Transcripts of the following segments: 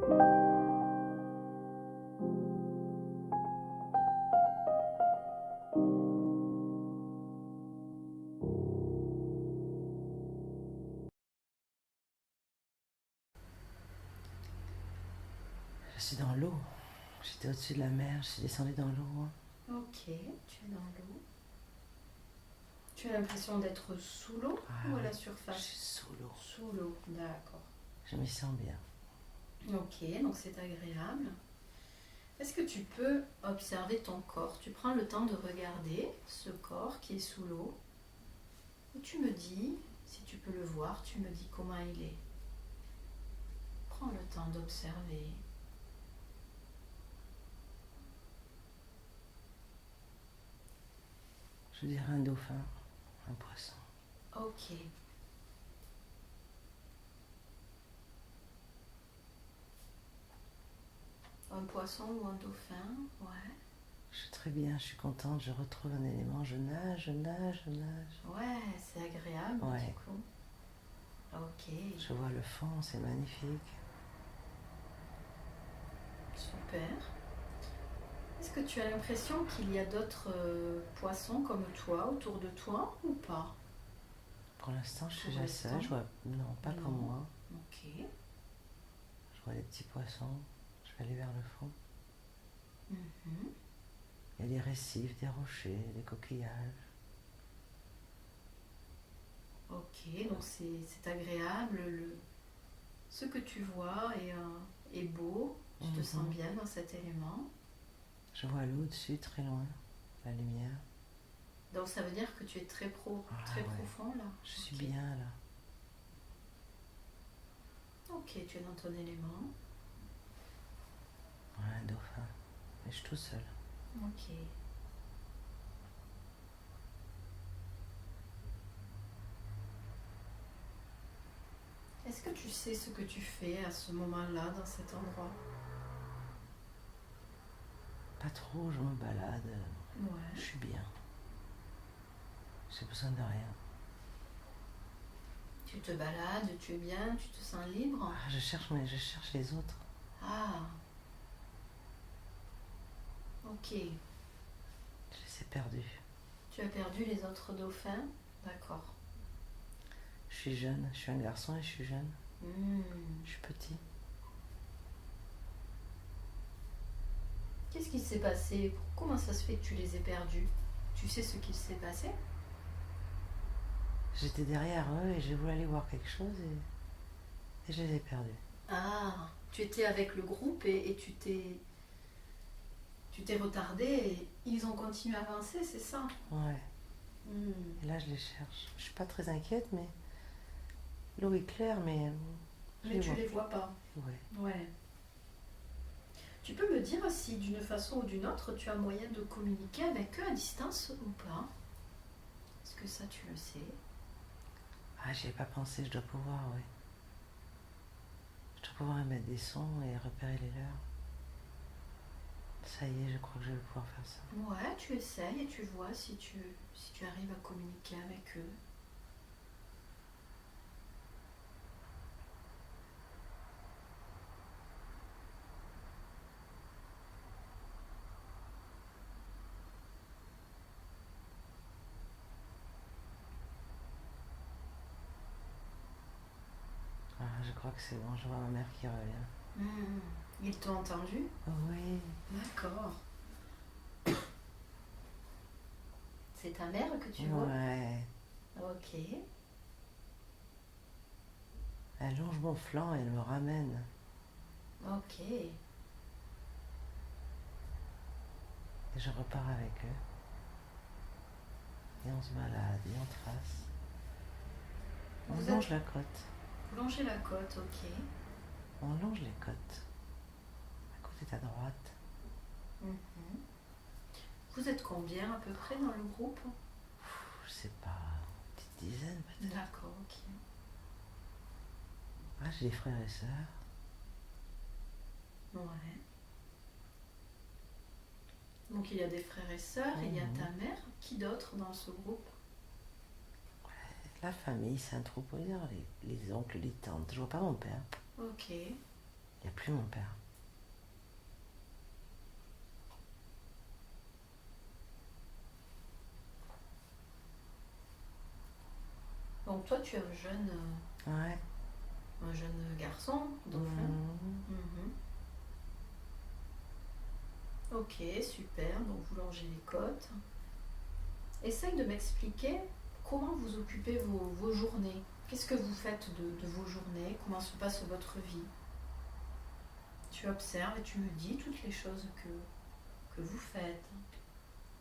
Je suis dans l'eau. J'étais au-dessus de la mer, je suis descendue dans l'eau. Ok, tu es dans l'eau. Tu as l'impression d'être sous l'eau ou à la Je surface? suis sous l'eau. Sous l'eau, d'accord. Je m'y sens bien. Ok, donc c'est agréable. Est-ce que tu peux observer ton corps? Tu prends le temps de regarder ce corps qui est sous l'eau et tu me dis, si tu peux le voir, tu me dis comment il est. Prends le temps d'observer. Je dirais un dauphin, un poisson. Ok. Un poisson ou un dauphin, ouais. Je suis très bien, je suis contente, je retrouve un élément, je nage, je nage, je nage. Ouais, c'est agréable Ouais. du coup. Ok, Je vois le fond, c'est magnifique. super. Est-ce que tu as l'impression qu'il y a d'autres poissons comme toi autour de toi ou pas? Pour l'instant, je suis Pour déjà l'instant, seule, je vois... Non, pas comme non. moi. Ok. Je vois des petits poissons, je vais aller vers le fond. Mhm. Il y a des récifs, des rochers, des coquillages. Ok, donc c'est agréable. Ce que tu vois est beau. Tu te sens bien dans cet élément. Je vois l'eau au-dessus, très loin, la lumière. Donc ça veut dire que tu es très Ouais, profond là. je suis Ok. bien là. Ok, tu es dans ton élément. Ouais, un dauphin. Mais je suis tout seul. Ok. Est-ce que tu sais ce que tu fais à ce moment-là, dans cet endroit? Pas trop, je me balade. Je Ouais. suis bien. J'ai besoin de rien. Tu te balades, tu es bien, tu te sens libre? Je cherche les autres. Ah, ok. Je les ai perdus. Tu as perdu les autres dauphins? D'accord. Je suis jeune, je suis un garçon et je suis jeune. Hmm. Je suis petit. Qu'est-ce qui s'est passé? Comment ça se fait que tu les aies perdus? Tu sais ce qui s'est passé? J'étais derrière eux et j'ai voulu aller voir quelque chose et je les ai perdus. Ah, tu étais avec le groupe et tu t'es retardé et ils ont continué à avancer, c'est ça? Ouais. Hmm. Et là, je les cherche. Je suis pas très inquiète, mais l'eau est claire, mais je Mais les tu vois les plus. vois pas. Ouais. Ouais. Tu peux me dire si d'une façon ou d'une autre tu as moyen de communiquer avec eux à distance ou pas? Est-ce que ça tu le sais? J'y ai pas pensé, je dois pouvoir, ouais. Je dois pouvoir émettre des sons et repérer les leurs. Ça y est, je crois que je vais pouvoir faire ça. Ouais, tu essayes et tu vois si tu arrives à communiquer avec eux. Je crois que c'est bon, je vois ma mère qui revient. Hmm. Ils t'ont entendu? Oh oui. D'accord. C'est ta mère que tu vois? Ouais. Ok. Elle longe mon flanc et elle me ramène. Ok. Et je repars avec eux. Et on se balade et on trace. On Vous longe êtes la côte. vous longez la côte, ok. On longe les côtes. La côte est à droite. Mhm. Vous êtes combien à peu près dans le groupe? Je sais pas, une petite dizaine peut-être. D'accord, ok. J'ai des frères et sœurs. Ouais. Donc il y a des frères et sœurs, il y a ta mère. Qui d'autre dans ce groupe? La famille, c'est un troupeau. Les oncles, les tantes. Je vois pas mon père. Ok. Il n'y a plus mon père. Donc toi, tu es Ouais. un jeune garçon, dauphin. Mhm. Ok, super. Donc vous longez les côtes. Essaye de m'expliquer comment vous occupez vos journées. Qu'est-ce que vous faites de vos journées? Comment se passe votre vie? Tu observes et tu me dis toutes les choses que vous faites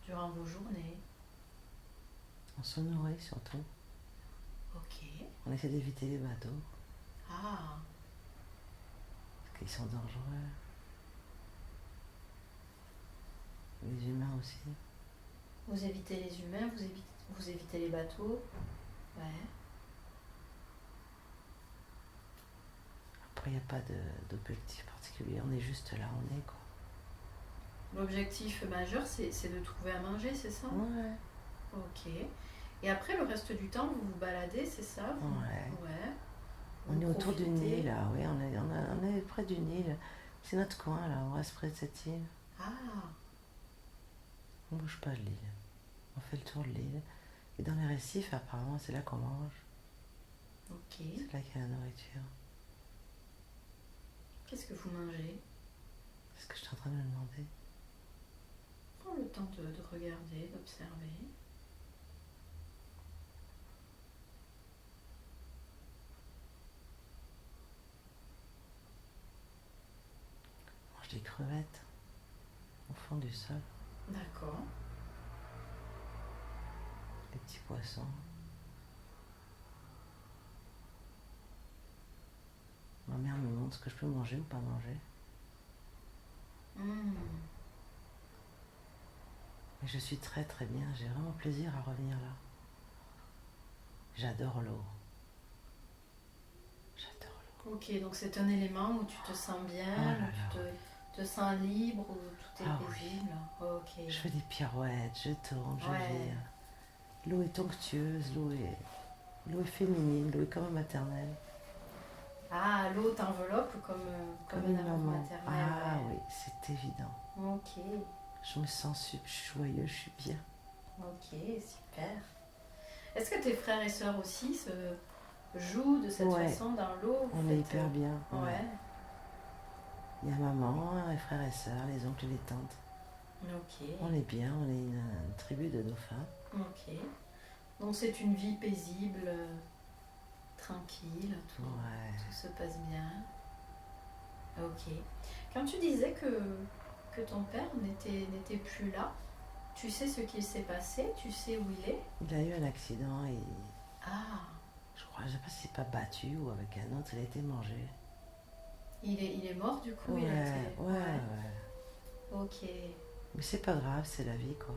durant vos journées. On se nourrit surtout. Ok. On essaie d'éviter les bateaux, Ah, parce qu'ils sont dangereux. Les humains aussi. vous évitez les humains, vous évitez les bateaux. Ouais. Après, il n'y a pas d'objectif particulier. On est juste là, on est quoi. L'objectif majeur, c'est de trouver à manger, c'est ça? Ouais. Ok. Et après, le reste du temps, vous vous baladez, c'est ça? Ouais. Ouais. On Vous est autour du profitez. Nil, là. Oui, on est près du Nil. C'est notre coin, là. On reste près de cette île. Ah, On bouge pas de l'île. On fait le tour de l'île. Et dans les récifs, apparemment, c'est là qu'on mange. ok. C'est là qu'il y a la nourriture. Qu'est-ce que vous mangez? C'est ce que je suis en train de me demander. Prends le temps de regarder, d'observer. On mange des crevettes au fond du sol. D'accord. Des petits poissons. Ma mère me montre ce que je peux manger ou pas manger. Hmm. Et je suis très très bien. J'ai vraiment plaisir à revenir là. J'adore l'eau. J'adore l'eau. Ok, donc c'est un élément où tu te sens bien, Oh là où là, tu oui. te sens libre, où tout est Ah oui. paisible. Ok. Je fais des pirouettes, je tourne, je Ouais. vire. L'eau est onctueuse, l'eau est féminine, l'eau est comme maternelle. Ah, l'eau t'enveloppe comme Comme un une amour maman. maternel. Ah Ouais. oui, c'est évident. Ok, Je me sens je suis joyeuse, je suis bien. ok, super. Est-ce que tes frères et sœurs aussi se jouent de cette Ouais. façon dans l'eau? On est hyper bien. Ouais, Il y a maman, les frères et sœurs, les oncles et les tantes. ok, On est bien, on est une tribu de dauphins. ok. Donc c'est une vie paisible, tranquille, Ouais. tout se passe bien. Ok. Quand tu disais que ton père n'était plus là, tu sais ce qu'il s'est passé? Tu sais où il est? Il a eu un accident et Ah, je sais pas s'il s'est pas battu ou avec un autre, il a été mangé. il est mort du coup, Ouais, il a été... ouais. Ok. Mais c'est pas grave, c'est la vie quoi.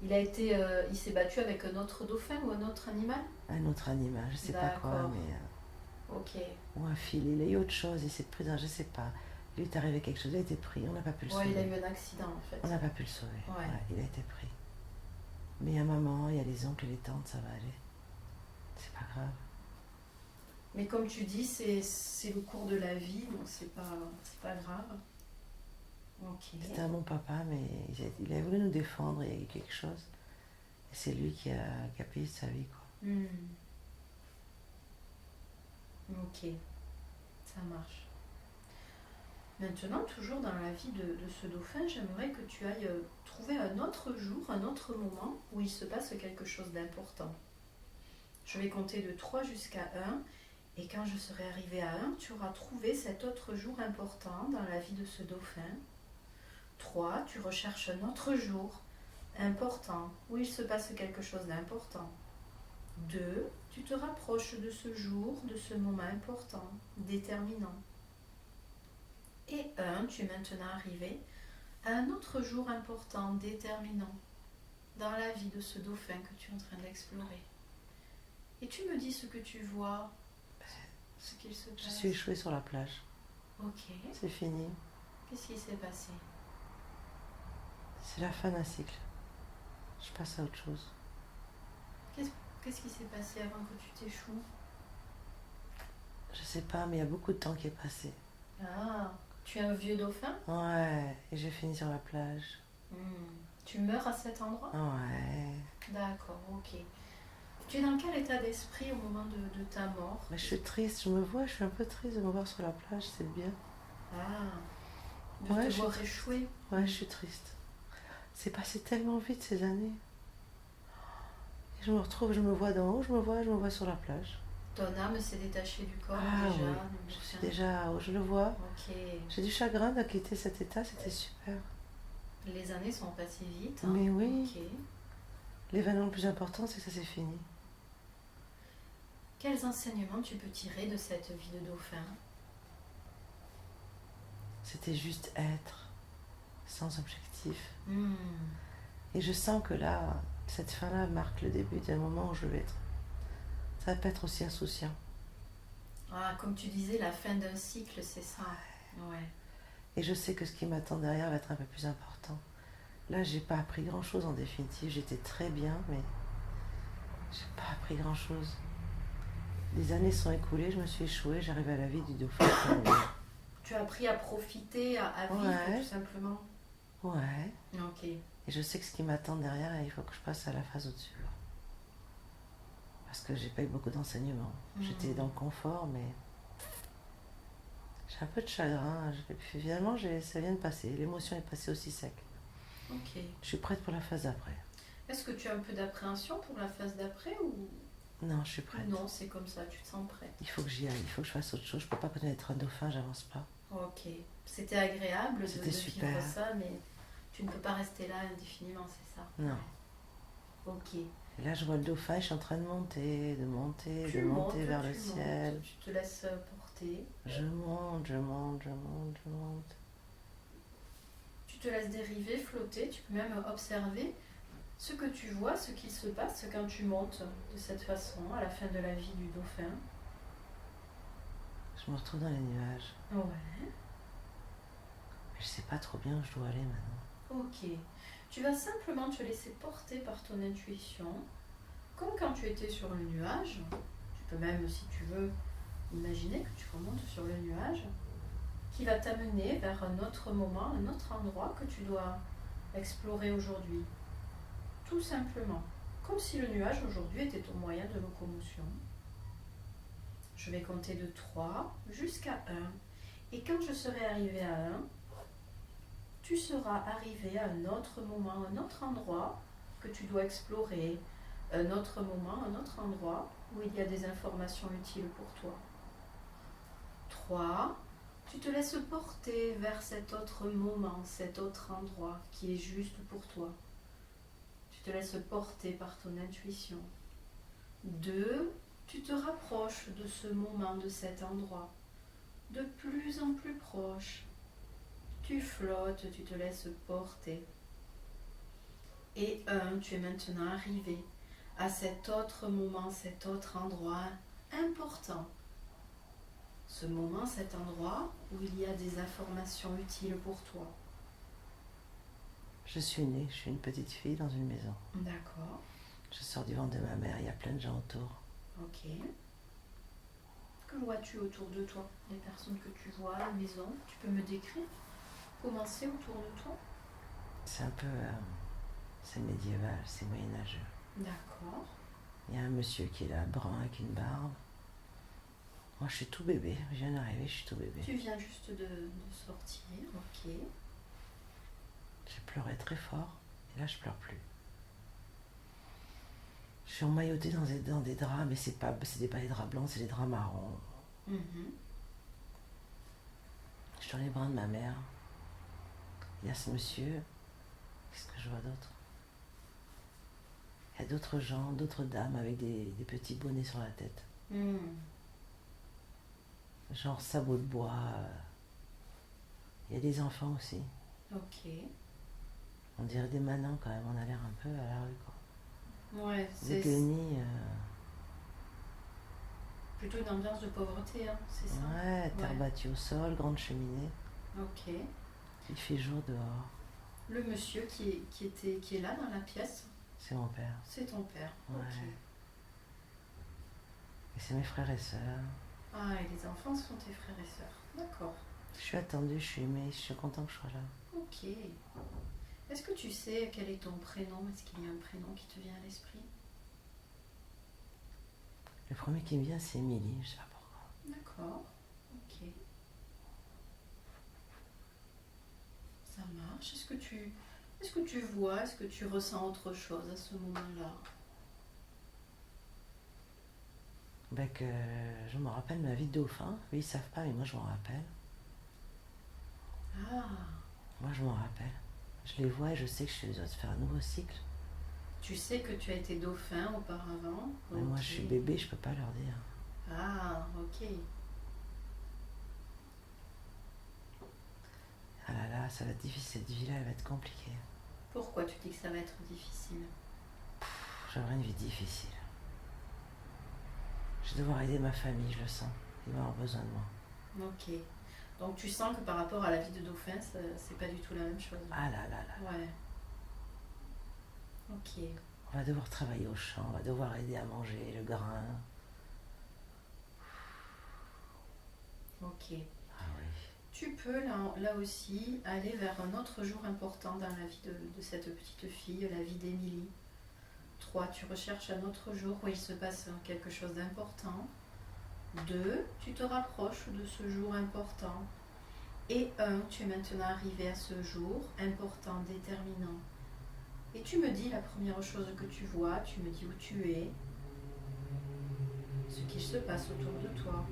Il s'est battu avec un autre dauphin ou un autre animal? Un autre animal, je sais pas quoi, D'accord. mais. Ok. Ou un fil, il a eu autre chose, il s'est pris dans, je sais pas. Il est arrivé quelque chose, il a été pris, on n'a pas pu le Ouais, il a sauver. eu un accident en fait. On n'a pas pu le sauver. Ouais. Ouais, il a été pris. Mais il y a maman, il y a les oncles et les tantes, ça va aller. C'est pas grave. Mais comme tu dis, c'est le cours de la vie, donc c'est pas grave. Ok. C'était un bon papa, mais il a voulu nous défendre, il y a eu quelque chose. Et c'est lui qui a payé sa vie, quoi. Hmm. Ok, ça marche. Maintenant, toujours dans la vie de ce dauphin, j'aimerais que tu ailles trouver un autre jour, un autre moment où il se passe quelque chose d'important. Je vais compter de 3 jusqu'à 1, et quand je serai arrivée à 1, tu auras trouvé cet autre jour important dans la vie de ce dauphin. 3, tu recherches un autre jour important où il se passe quelque chose d'important. 2, tu te rapproches de ce jour, de ce moment important, déterminant. Et 1, tu es maintenant arrivé à un autre jour important, déterminant, dans la vie de ce dauphin que tu es en train d'explorer. Et tu me dis ce que tu vois, ce qu'il se passe. Je suis échouée sur la plage. Ok. C'est fini. Qu'est-ce qui s'est passé? C'est la fin d'un cycle. Je passe à autre chose. Qu'est-ce qui s'est passé avant que tu t'échoues? Je sais pas, mais il y a beaucoup de temps qui est passé. Ah, tu es un vieux dauphin? Ouais, et j'ai fini sur la plage. Hmm. Tu meurs à cet endroit? Ouais. D'accord, ok. Tu es dans quel état d'esprit au moment de ta mort? Mais je suis triste, je suis un peu triste de me voir sur la plage, c'est bien. Ah, de Ouais, te je suis voir triste. échouer. Ouais, je suis triste. C'est passé tellement vite ces années. Et je me retrouve, je me vois d'en haut, je me vois sur la plage. Ton âme s'est détachée du corps Ah déjà, oui, du je suis dauphin. déjà, je le vois. Ok. J'ai du chagrin de quitter cet état, c'était super. Les années sont passées vite, hein. Mais oui, Ok. l'événement le plus important, c'est que ça s'est fini. Quels enseignements tu peux tirer de cette vie de dauphin? C'était juste être, sans objectif. Hmm. Et je sens que là, cette fin-là marque le début d'un moment où je vais être. Ça va pas être aussi insouciant. Ah, comme tu disais, la fin d'un cycle, c'est ça. Ouais. Et je sais que ce qui m'attend derrière va être un peu plus important. Là, j'ai pas appris grand-chose en définitive. J'étais très bien, mais j'ai pas appris grand-chose. Les années sont écoulées, je me suis échouée, j'arrive à la vie du dauphin. Tu as appris à profiter, à vivre Ouais, tout simplement. ouais. Ok. Et je sais que ce qui m'attend derrière, il faut que je passe à la phase au-dessus. Parce que j'ai pas eu beaucoup d'enseignements. J'étais dans le confort, mais j'ai un peu de chagrin. Et puis finalement, ça vient de passer. L'émotion est passée aussi sec. Ok. Je suis prête pour la phase d'après. Est-ce que tu as un peu d'appréhension pour la phase d'après ou Non, je suis prête. non, c'est comme ça, tu te sens prête? Il faut que j'y aille, il faut que je fasse autre chose. Je peux pas continuer d'être un dauphin, j'avance pas. Ok. C'était agréable C'était de super. vivre ça, mais tu ne peux pas rester là indéfiniment, c'est ça? Non. Ok. Et là, je vois le dauphin, je suis en train de monter, de monter, Tu de monter montes, vers le tu ciel. montes, tu te laisses porter, Je monte, je monte, je monte, je monte. tu te laisses dériver, flotter, tu peux même observer ce que tu vois, ce qui se passe quand tu montes de cette façon à la fin de la vie du dauphin. Je me retrouve dans les nuages. Ouais. Mais je sais pas trop bien où je dois aller maintenant. Ok. Tu vas simplement te laisser porter par ton intuition, comme quand tu étais sur le nuage. Tu peux même, si tu veux, imaginer que tu remontes sur le nuage, qui va t'amener vers un autre moment, un autre endroit que tu dois explorer aujourd'hui. Tout simplement. Comme si le nuage aujourd'hui était ton moyen de locomotion. Je vais compter de 3 jusqu'à 1. Et quand je serai arrivé à 1, tu seras arrivé à un autre moment, un autre endroit que tu dois explorer, un autre moment, un autre endroit où il y a des informations utiles pour toi. 3. Tu te laisses porter vers cet autre moment, cet autre endroit qui est juste pour toi. Tu te laisses porter par ton intuition. 2. Tu te rapproches de ce moment, de cet endroit, de plus en plus proche. Tu flottes, tu te laisses porter. Et 1, tu es maintenant arrivé à cet autre moment, cet autre endroit important. Ce moment, cet endroit où il y a des informations utiles pour toi. Je suis née, je suis une petite fille dans une maison. D'accord. Je sors du ventre de ma mère, il y a plein de gens autour. Ok. Que vois-tu autour de toi? Les personnes que tu vois, la maison, tu peux me décrire? Comment c'est autour de toi? C'est un peu... c'est médiéval, c'est moyenâgeux. D'accord. Il y a un monsieur qui est là, brun, avec une barbe. Moi, je suis tout bébé. Je viens d'arriver, je suis tout bébé. Tu viens juste de sortir, ok. J'ai pleuré très fort, et là, je pleure plus. Je suis emmaillotée dans des draps, mais c'est pas des draps blancs, c'est des draps marrons. Mhm. Je suis dans les bras de ma mère. Il y a ce monsieur. Qu'est-ce que je vois d'autre? Il y a d'autres gens, d'autres dames avec des petits bonnets sur la tête. Genre sabots de bois. Il y a des enfants aussi. Ok. On dirait des manants quand même, on a l'air un peu à la rue quoi. Ouais, Des c'est guenilles. plutôt une ambiance de pauvreté, hein, c'est ça? Ouais, terre Ouais. battue au sol, grande cheminée. Ok. Il fait jour dehors. Le monsieur qui est là dans la pièce, C'est mon père. c'est ton père. Ouais. Ok. Et c'est mes frères et sœurs. Ah, et les enfants sont tes frères et sœurs. D'accord. Je suis attendue, je suis aimée, je suis content que je sois là. Ok. Est-ce que tu sais quel est ton prénom? Est-ce qu'il y a un prénom qui te vient à l'esprit? Le premier qui me vient, c'est Émilie, je sais pas pourquoi. D'accord. Ok. Ça marche. Est-ce que tu vois, est-ce que tu ressens autre chose à ce moment-là? Ben que je me rappelle ma vie de dauphin. Eux, ils savent pas, mais moi, je m'en rappelle. Ah, Moi, je m'en rappelle. Je les vois et je sais que je dois faire un nouveau cycle. tu sais que tu as été dauphin auparavant. Mais moi, Ok. je suis bébé, je peux pas leur dire. Ah, ok. Ah là là, ça va être difficile, cette vie-là, elle va être compliquée. Pourquoi tu dis que ça va être difficile? J'aurai une vie difficile. Je vais devoir aider ma famille, je le sens. Ils vont avoir besoin de moi. Ok. Donc tu sens que par rapport à la vie de dauphin, c'est pas du tout la même chose. Ah là là là. Ouais. Ok. On va devoir travailler au champ, on va devoir aider à manger le grain. Ok. Ah oui. Tu peux là aussi aller vers un autre jour important dans la vie de cette petite fille, la vie d'Émilie. 3. Tu recherches un autre jour où il se passe quelque chose d'important. 2. Tu te rapproches de ce jour important. Et 1. Tu es maintenant arrivé à ce jour important, déterminant. Et tu me dis la première chose que tu vois, tu me dis où tu es, ce qui se passe autour de toi.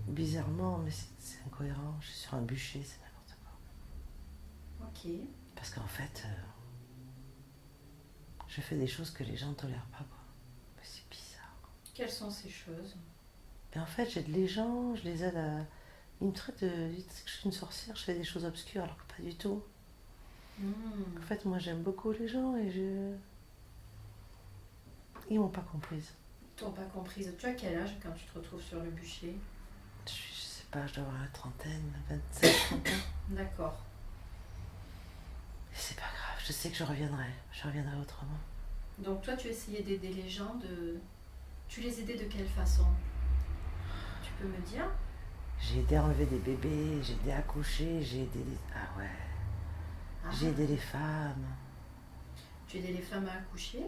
Bizarrement, mais c'est incohérent. Je suis sur un bûcher, c'est n'importe quoi. Ok. Parce qu'en fait, je fais des choses que les gens ne tolèrent pas, quoi. Mais c'est bizarre. Quelles sont ces choses? Et en fait, j'aide les gens, je les aide à. Ils me traitent de. Ils disent que je suis une sorcière, je fais des choses obscures, alors que pas du tout. En fait, moi, j'aime beaucoup les gens et je. Ils m'ont pas comprise. Ils t'ont pas comprise. Tu as quel âge quand tu te retrouves sur le bûcher? Je sais pas, je dois avoir la trentaine, 27, 30 ans. D'accord. Et c'est pas grave, je sais que je reviendrai autrement. Donc toi, tu essayais d'aider les gens de... Tu les aidais de quelle façon? Tu peux me dire? J'ai aidé à enlever des bébés, j'ai aidé à accoucher, j'ai aidé les. Ah ouais. Ah, J'ai aidé les femmes. tu aidais les femmes à accoucher?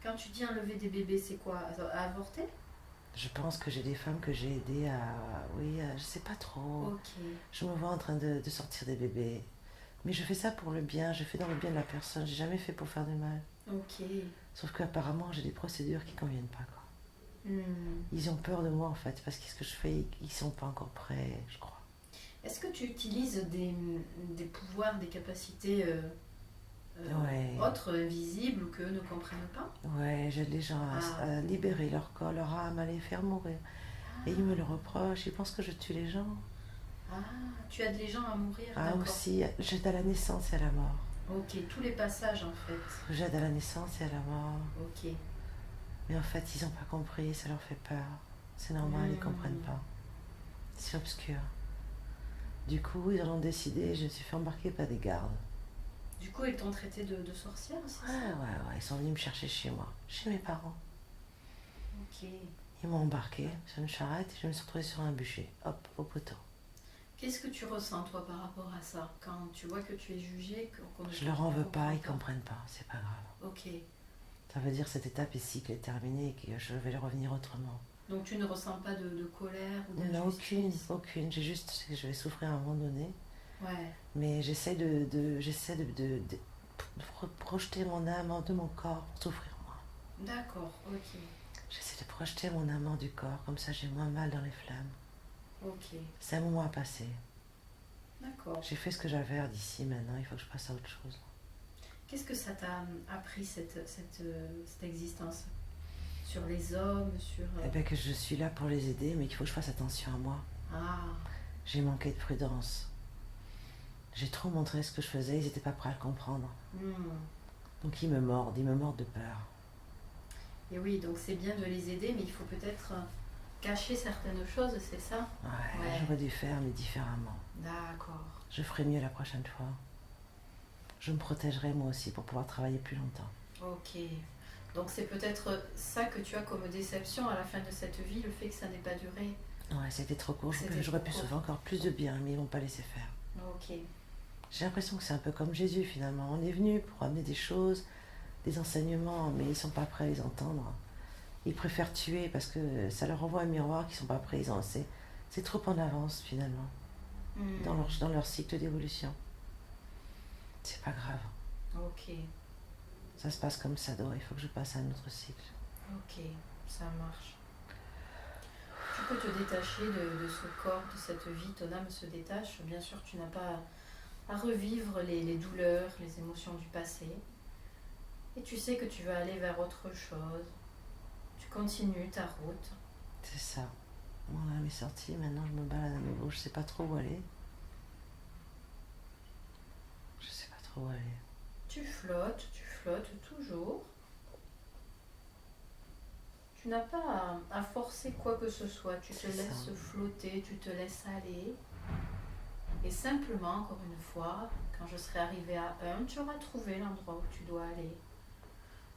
Quand tu dis enlever des bébés, c'est quoi? À avorter? Je pense que j'ai des femmes que j'ai aidées à. Oui, je sais pas trop. Ok. Je me vois en train de sortir des bébés. Mais je fais ça pour le bien, je fais dans le bien de la personne. J'ai jamais fait pour faire du mal. Ok. Sauf qu'apparemment, j'ai des procédures qui conviennent pas, quoi. Hmm. Ils ont peur de moi, en fait, parce que ce que je fais, ils sont pas encore prêts, je crois. Est-ce que tu utilises des pouvoirs, des capacités Ouais. autres, invisibles ou qu'eux ne comprennent pas? Ouais, j'aide les gens à libérer leur corps, leur âme, à les faire mourir. Et ils me le reprochent, ils pensent que je tue les gens. Ah, tu aides les gens à mourir, Ah, d'accord. aussi, j'aide à la naissance et à la mort. Ok, tous les passages en fait. J'aide à la naissance et à la mort. Ok. Mais en fait, ils n'ont pas compris, ça leur fait peur. C'est normal, ils comprennent pas. C'est obscur. Du coup, ils en ont décidé, je me suis fait embarquer par des gardes. Du coup, ils t'ont traité de sorcière, c'est ça? Ouais, ils sont venus me chercher chez moi, chez mes parents. Ok. Ils m'ont embarqué sur une charrette et je me suis retrouvée sur un bûcher, hop, au poteau. Qu'est-ce que tu ressens toi par rapport à ça? Quand tu vois que tu es jugé, qu'on ne Je leur en veux pas, ils comprend comprennent pas, c'est pas grave. Ok. Ça veut dire que cette étape ici qui est terminée et que je vais revenir autrement. Donc tu ne ressens pas de colère ou Non, d'injustice? aucune. J'ai juste, je sais que je vais souffrir à un moment donné. Ouais. Mais j'essaie de projeter mon âme de mon corps pour souffrir moins. D'accord, ok. J'essaie de projeter mon âme hors du corps, comme ça j'ai moins mal dans les flammes. Ok. C'est un moment à passer. D'accord. J'ai fait ce que j'avais à d'ici, maintenant il faut que je passe à autre chose. Qu'est-ce que ça t'a appris cette existence? Sur les hommes, sur... Eh bien que je suis là pour les aider, mais qu'il faut que je fasse attention à moi. Ah, J'ai manqué de prudence. J'ai trop montré ce que je faisais, ils n'étaient pas prêts à le comprendre. Donc ils me mordent de peur. et oui, donc c'est bien de les aider, mais il faut peut-être cacher certaines choses, c'est ça? Ouais, j'aurais dû faire, mais différemment. D'accord. Je ferai mieux la prochaine fois. Je me protégerai moi aussi pour pouvoir travailler plus longtemps. Ok. Donc c'est peut-être ça que tu as comme déception à la fin de cette vie, le fait que ça n'ait pas duré. Ouais, c'était trop court. C'était J'aurais trop pu court. sauver encore plus de biens, mais ils m'ont pas laissé faire. Ok. J'ai l'impression que c'est un peu comme Jésus finalement. On est venu pour amener des choses, des enseignements, mais ils sont pas prêts à les entendre. Ils préfèrent tuer parce que ça leur envoie un miroir qu'ils sont pas prêts. C'est trop en avance finalement dans leur cycle d'évolution. C'est pas grave. Ok, Ça se passe comme ça, Dora. Il faut que je passe à un autre cycle. ok, ça marche. Tu peux te détacher de ce corps, de cette vie, ton âme se détache. Bien sûr, tu n'as pas à revivre les douleurs, les émotions du passé. Et tu sais que tu vas aller vers autre chose. Tu continues ta route. C'est ça. Mon âme est sortie, maintenant je me balade à nouveau. Je sais pas trop où aller. Je sais pas trop où aller. Tu flottes toujours. Tu n'as pas à forcer quoi que ce soit. Tu te C'est laisses ça. flotter, tu te laisses aller. Et simplement, encore une fois, quand je serai arrivée à 1, tu auras trouvé l'endroit où tu dois aller.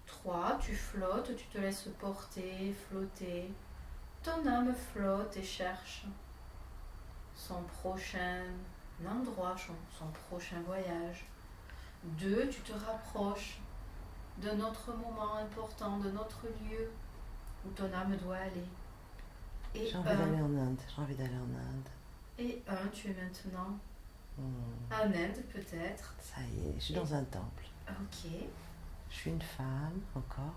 3, tu flottes, tu te laisses porter, flotter. Ton âme flotte et cherche son prochain endroit, son prochain voyage. 2, tu te rapproches d'un autre moment important, d'un autre lieu où ton âme doit aller. Et J'ai envie d'aller en Inde. J'ai envie d'aller en Inde. Et 1, tu es maintenant en Inde peut-être. Ça y est, je suis dans un temple. Ok. Je suis une femme encore.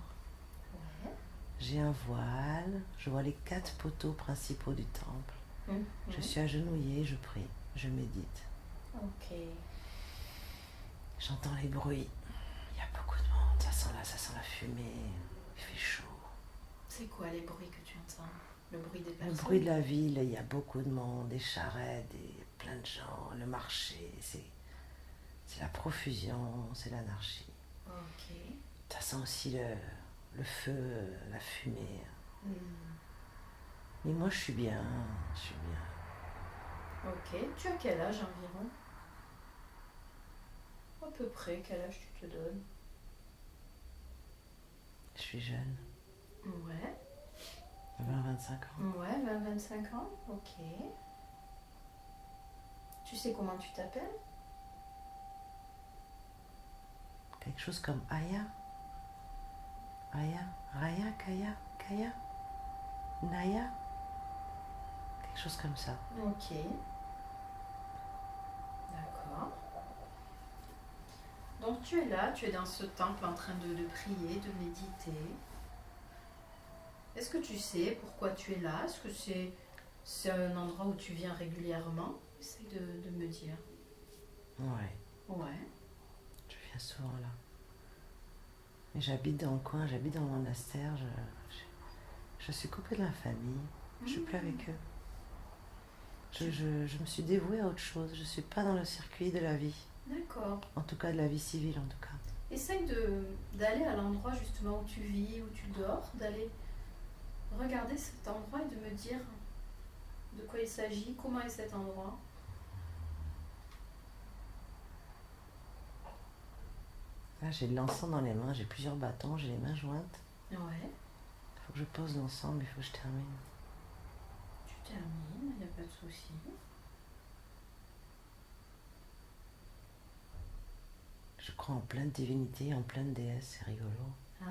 Ouais. J'ai un voile. Je vois les 4 poteaux principaux du temple. Je suis agenouillée, je prie, je médite. Ok. J'entends les bruits. Il y a beaucoup de monde. Ça sent la fumée. Il fait chaud. C'est quoi les bruits que tu entends? Le bruit des personnes? Le bruit de la ville, il y a beaucoup de monde, des charrettes, plein de gens, le marché. C'est la profusion, c'est l'anarchie. Ok. Ça sent aussi le feu, la fumée. Mais moi, je suis bien. Ok. Tu as quel âge environ? À peu près, quel âge tu te donnes? Je suis jeune. Ouais. 20-25 ans. Ouais, 20-25 ans. Ok. Tu sais comment tu t'appelles? Quelque chose comme Aya. Aya, Raya, Kaya, Naya. Quelque chose comme ça. Ok. D'accord. Donc tu es là, tu es dans ce temple en train de prier, de méditer. Est-ce que tu sais pourquoi tu es là? Est-ce que c'est un endroit où tu viens régulièrement? Essaye de me dire. Ouais, Ouais. je viens souvent là. Mais j'habite dans le coin, j'habite dans le monastère. Je suis coupée de la famille. Je suis plus avec eux. Je me suis dévouée à autre chose. Je suis pas dans le circuit de la vie. D'accord. En tout cas, de la vie civile, en tout cas. Essaye d'aller à l'endroit justement où tu vis, où tu dors, d'aller regarder cet endroit et de me dire de quoi il s'agit, comment est cet endroit. Là, j'ai de l'encens dans les mains, j'ai plusieurs bâtons, j'ai les mains jointes. Ouais. Il faut que je pose l'encens, mais il faut que je termine. Tu termines, il n'y a pas de souci. Je crois en plein de divinités, en plein de déesses, c'est rigolo. Ah.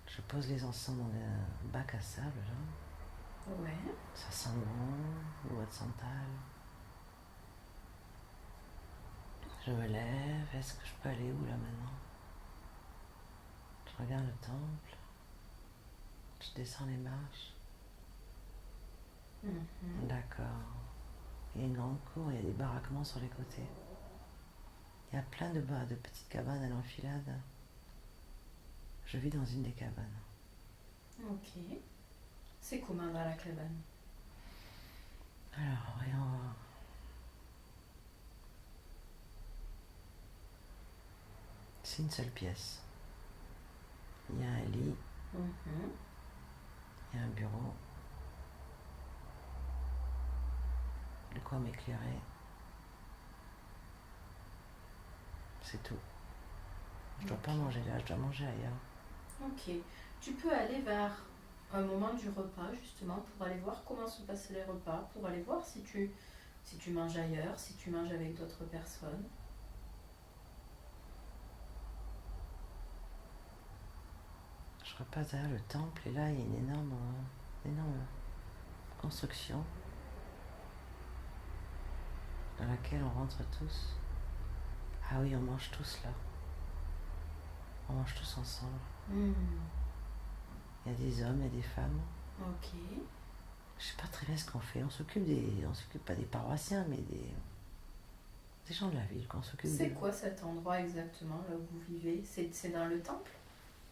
Je pose les encens dans le bac à sable, là. Ouais. Ça sent bon, l'eau de santal. Je me lève, est-ce que je peux aller où là maintenant? Je regarde le temple. Je descends les marches. D'accord. Il y a une grande cour, il y a des baraquements sur les côtés. Il y a plein de petites cabanes à l'enfilade. Je vis dans une des cabanes. Ok. C'est comment dans la cabane? Alors, voyons voir. C'est une seule pièce. Il y a un lit, il y a un bureau. De quoi m'éclairer. C'est tout. Je dois pas manger là, je dois manger ailleurs. Ok. Tu peux aller vers un moment du repas, justement, pour aller voir comment se passent les repas, pour aller voir si tu manges ailleurs, si tu manges avec d'autres personnes. Je repasse derrière le temple et là il y a une énorme construction dans laquelle on rentre tous. Ah oui, on mange tous là. On mange tous ensemble. Hmm, Il y a des hommes et des femmes. ok. Je sais pas très bien ce qu'on fait. On s'occupe pas des paroissiens, mais des gens de la ville qu'on s'occupe C'est d'eux. quoi cet endroit exactement, là où vous vivez? C'est dans le temple?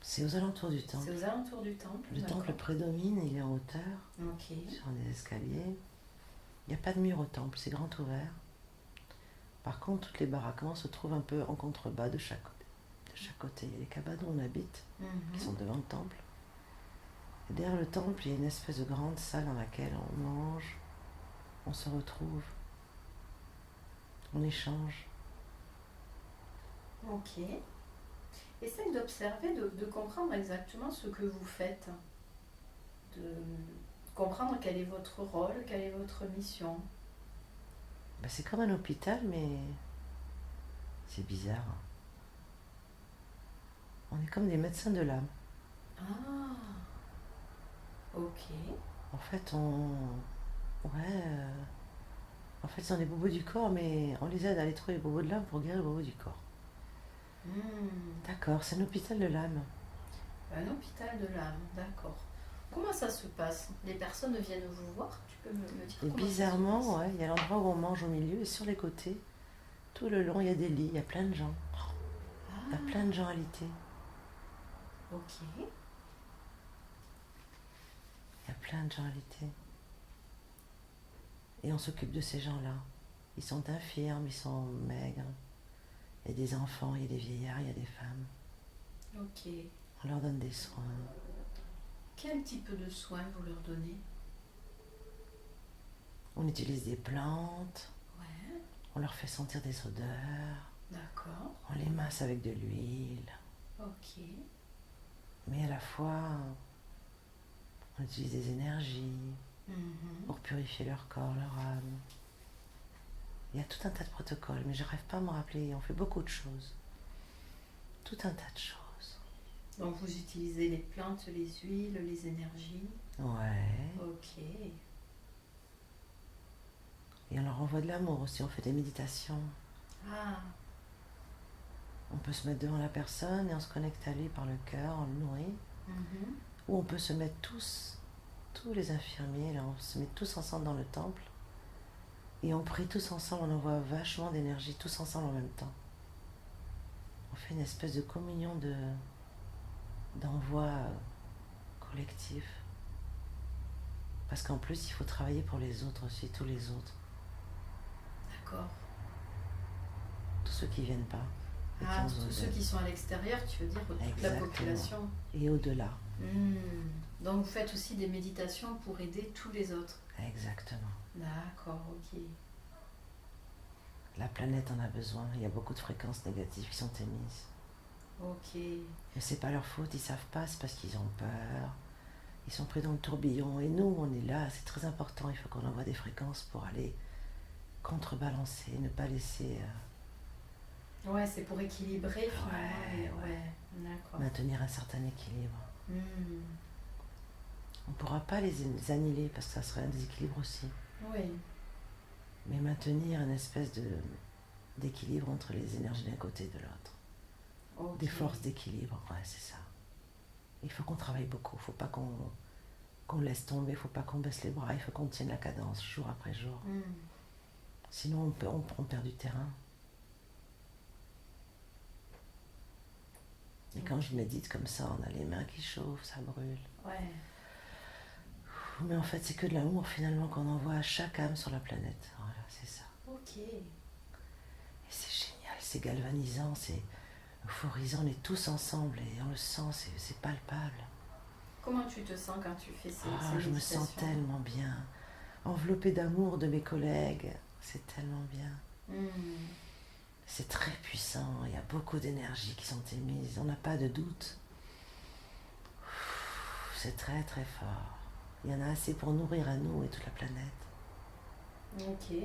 C'est aux alentours du temple. C'est aux alentours du temple? Le D'accord. temple prédomine, il est en hauteur, Ok. sur des escaliers. Il n'y a pas de mur au temple, c'est grand ouvert. Par contre, toutes les baraquements se trouvent un peu en contrebas de chaque côté. Il y a les cabanes où on habite, qui sont devant le temple. Et derrière le temple, il y a une espèce de grande salle dans laquelle on mange, on se retrouve, on échange. Ok. Essaye d'observer, de comprendre exactement ce que vous faites. De comprendre quel est votre rôle, quelle est votre mission. Ben, c'est comme un hôpital, mais c'est bizarre. On est comme des médecins de l'âme. Ah, ok. En fait, en fait, c'est des bobos du corps, mais on les aide à aller trouver les bobos de l'âme pour guérir les bobos du corps. Hmm. D'accord, c'est un hôpital de l'âme. Un hôpital de l'âme, d'accord. Comment ça se passe? Les personnes viennent vous voir? Tu peux me dire Et comment ça se bizarrement, passe? ouais, il y a l'endroit où on mange au milieu et sur les côtés, tout le long, il y a des lits, il y a plein de gens. Il y a plein Ah, de gens alités. ok. Il y a plein de gens alités. Et on s'occupe de ces gens-là. Ils sont infirmes, ils sont maigres. Il y a des enfants, il y a des vieillards, il y a des femmes. Ok. On leur donne des soins. Quel type de soins vous leur donnez? On utilise des plantes, Ouais, on leur fait sentir des odeurs, d'accord. on les masse avec de l'huile. Ok. Mais à la fois, on utilise des énergies Mhm. pour purifier leur corps, leur âme. Il y a tout un tas de protocoles, mais je n'arrive pas à me rappeler. On fait beaucoup de choses. Tout un tas de choses. Donc vous utilisez les plantes, les huiles, les énergies. Ouais. Ok. Et on leur envoie de l'amour aussi. On fait des méditations. Ah, On peut se mettre devant la personne et on se connecte à lui par le cœur, on le nourrit. mhm. Ou on peut se mettre tous les infirmiers, là, on se met tous ensemble dans le temple. Et on prie tous ensemble, on envoie vachement d'énergie, tous ensemble en même temps. On fait une espèce de communion d'envoi collectif. Parce qu'en plus, il faut travailler pour les autres aussi, tous les autres. D'accord. Tous ceux qui viennent pas. Et Ah, qui ont tous besoin ceux qui sont à l'extérieur, tu veux dire toute la Exactement. population. Et au-delà. Hmm. Donc vous faites aussi des méditations pour aider tous les autres. Exactement. D'accord, ok. La planète en a besoin. Il y a beaucoup de fréquences négatives qui sont émises. Ok. Mais c'est pas leur faute, ils savent pas, c'est parce qu'ils ont peur. Ils sont pris dans le tourbillon. Et nous, on est là, c'est très important. Il faut qu'on envoie des fréquences pour aller contrebalancer, ne pas laisser Ouais, c'est pour équilibrer finalement. Ouais, Ouais, d'accord. maintenir un certain équilibre. Hmm. On ne pourra pas les annihiler parce que ça serait un déséquilibre aussi. Oui, Mais maintenir une espèce d'équilibre entre les énergies d'un côté et de l'autre. ok. Des forces d'équilibre, ouais, c'est ça. Il faut qu'on travaille beaucoup, il ne faut pas qu'on laisse tomber, il ne faut pas qu'on baisse les bras, il faut qu'on tienne la cadence jour après jour. Hmm. Sinon, on perd du terrain. Et quand je médite comme ça, on a les mains qui chauffent, ça brûle. Ouais, Mais en fait, c'est que de l'amour finalement qu'on envoie à chaque âme sur la planète. Voilà, c'est ça. ok. Et c'est génial, c'est galvanisant, c'est euphorisant, on est tous ensemble et on le sent, c'est palpable. Comment tu te sens quand tu fais ces Je me sens méditations? tellement bien, enveloppée d'amour de mes collègues, c'est tellement bien. Hmm. C'est très puissant, il y a beaucoup d'énergie qui sont émises, on n'a pas de doute. c'est très très fort. Il y en a assez pour nourrir à nous et toute la planète. Ok.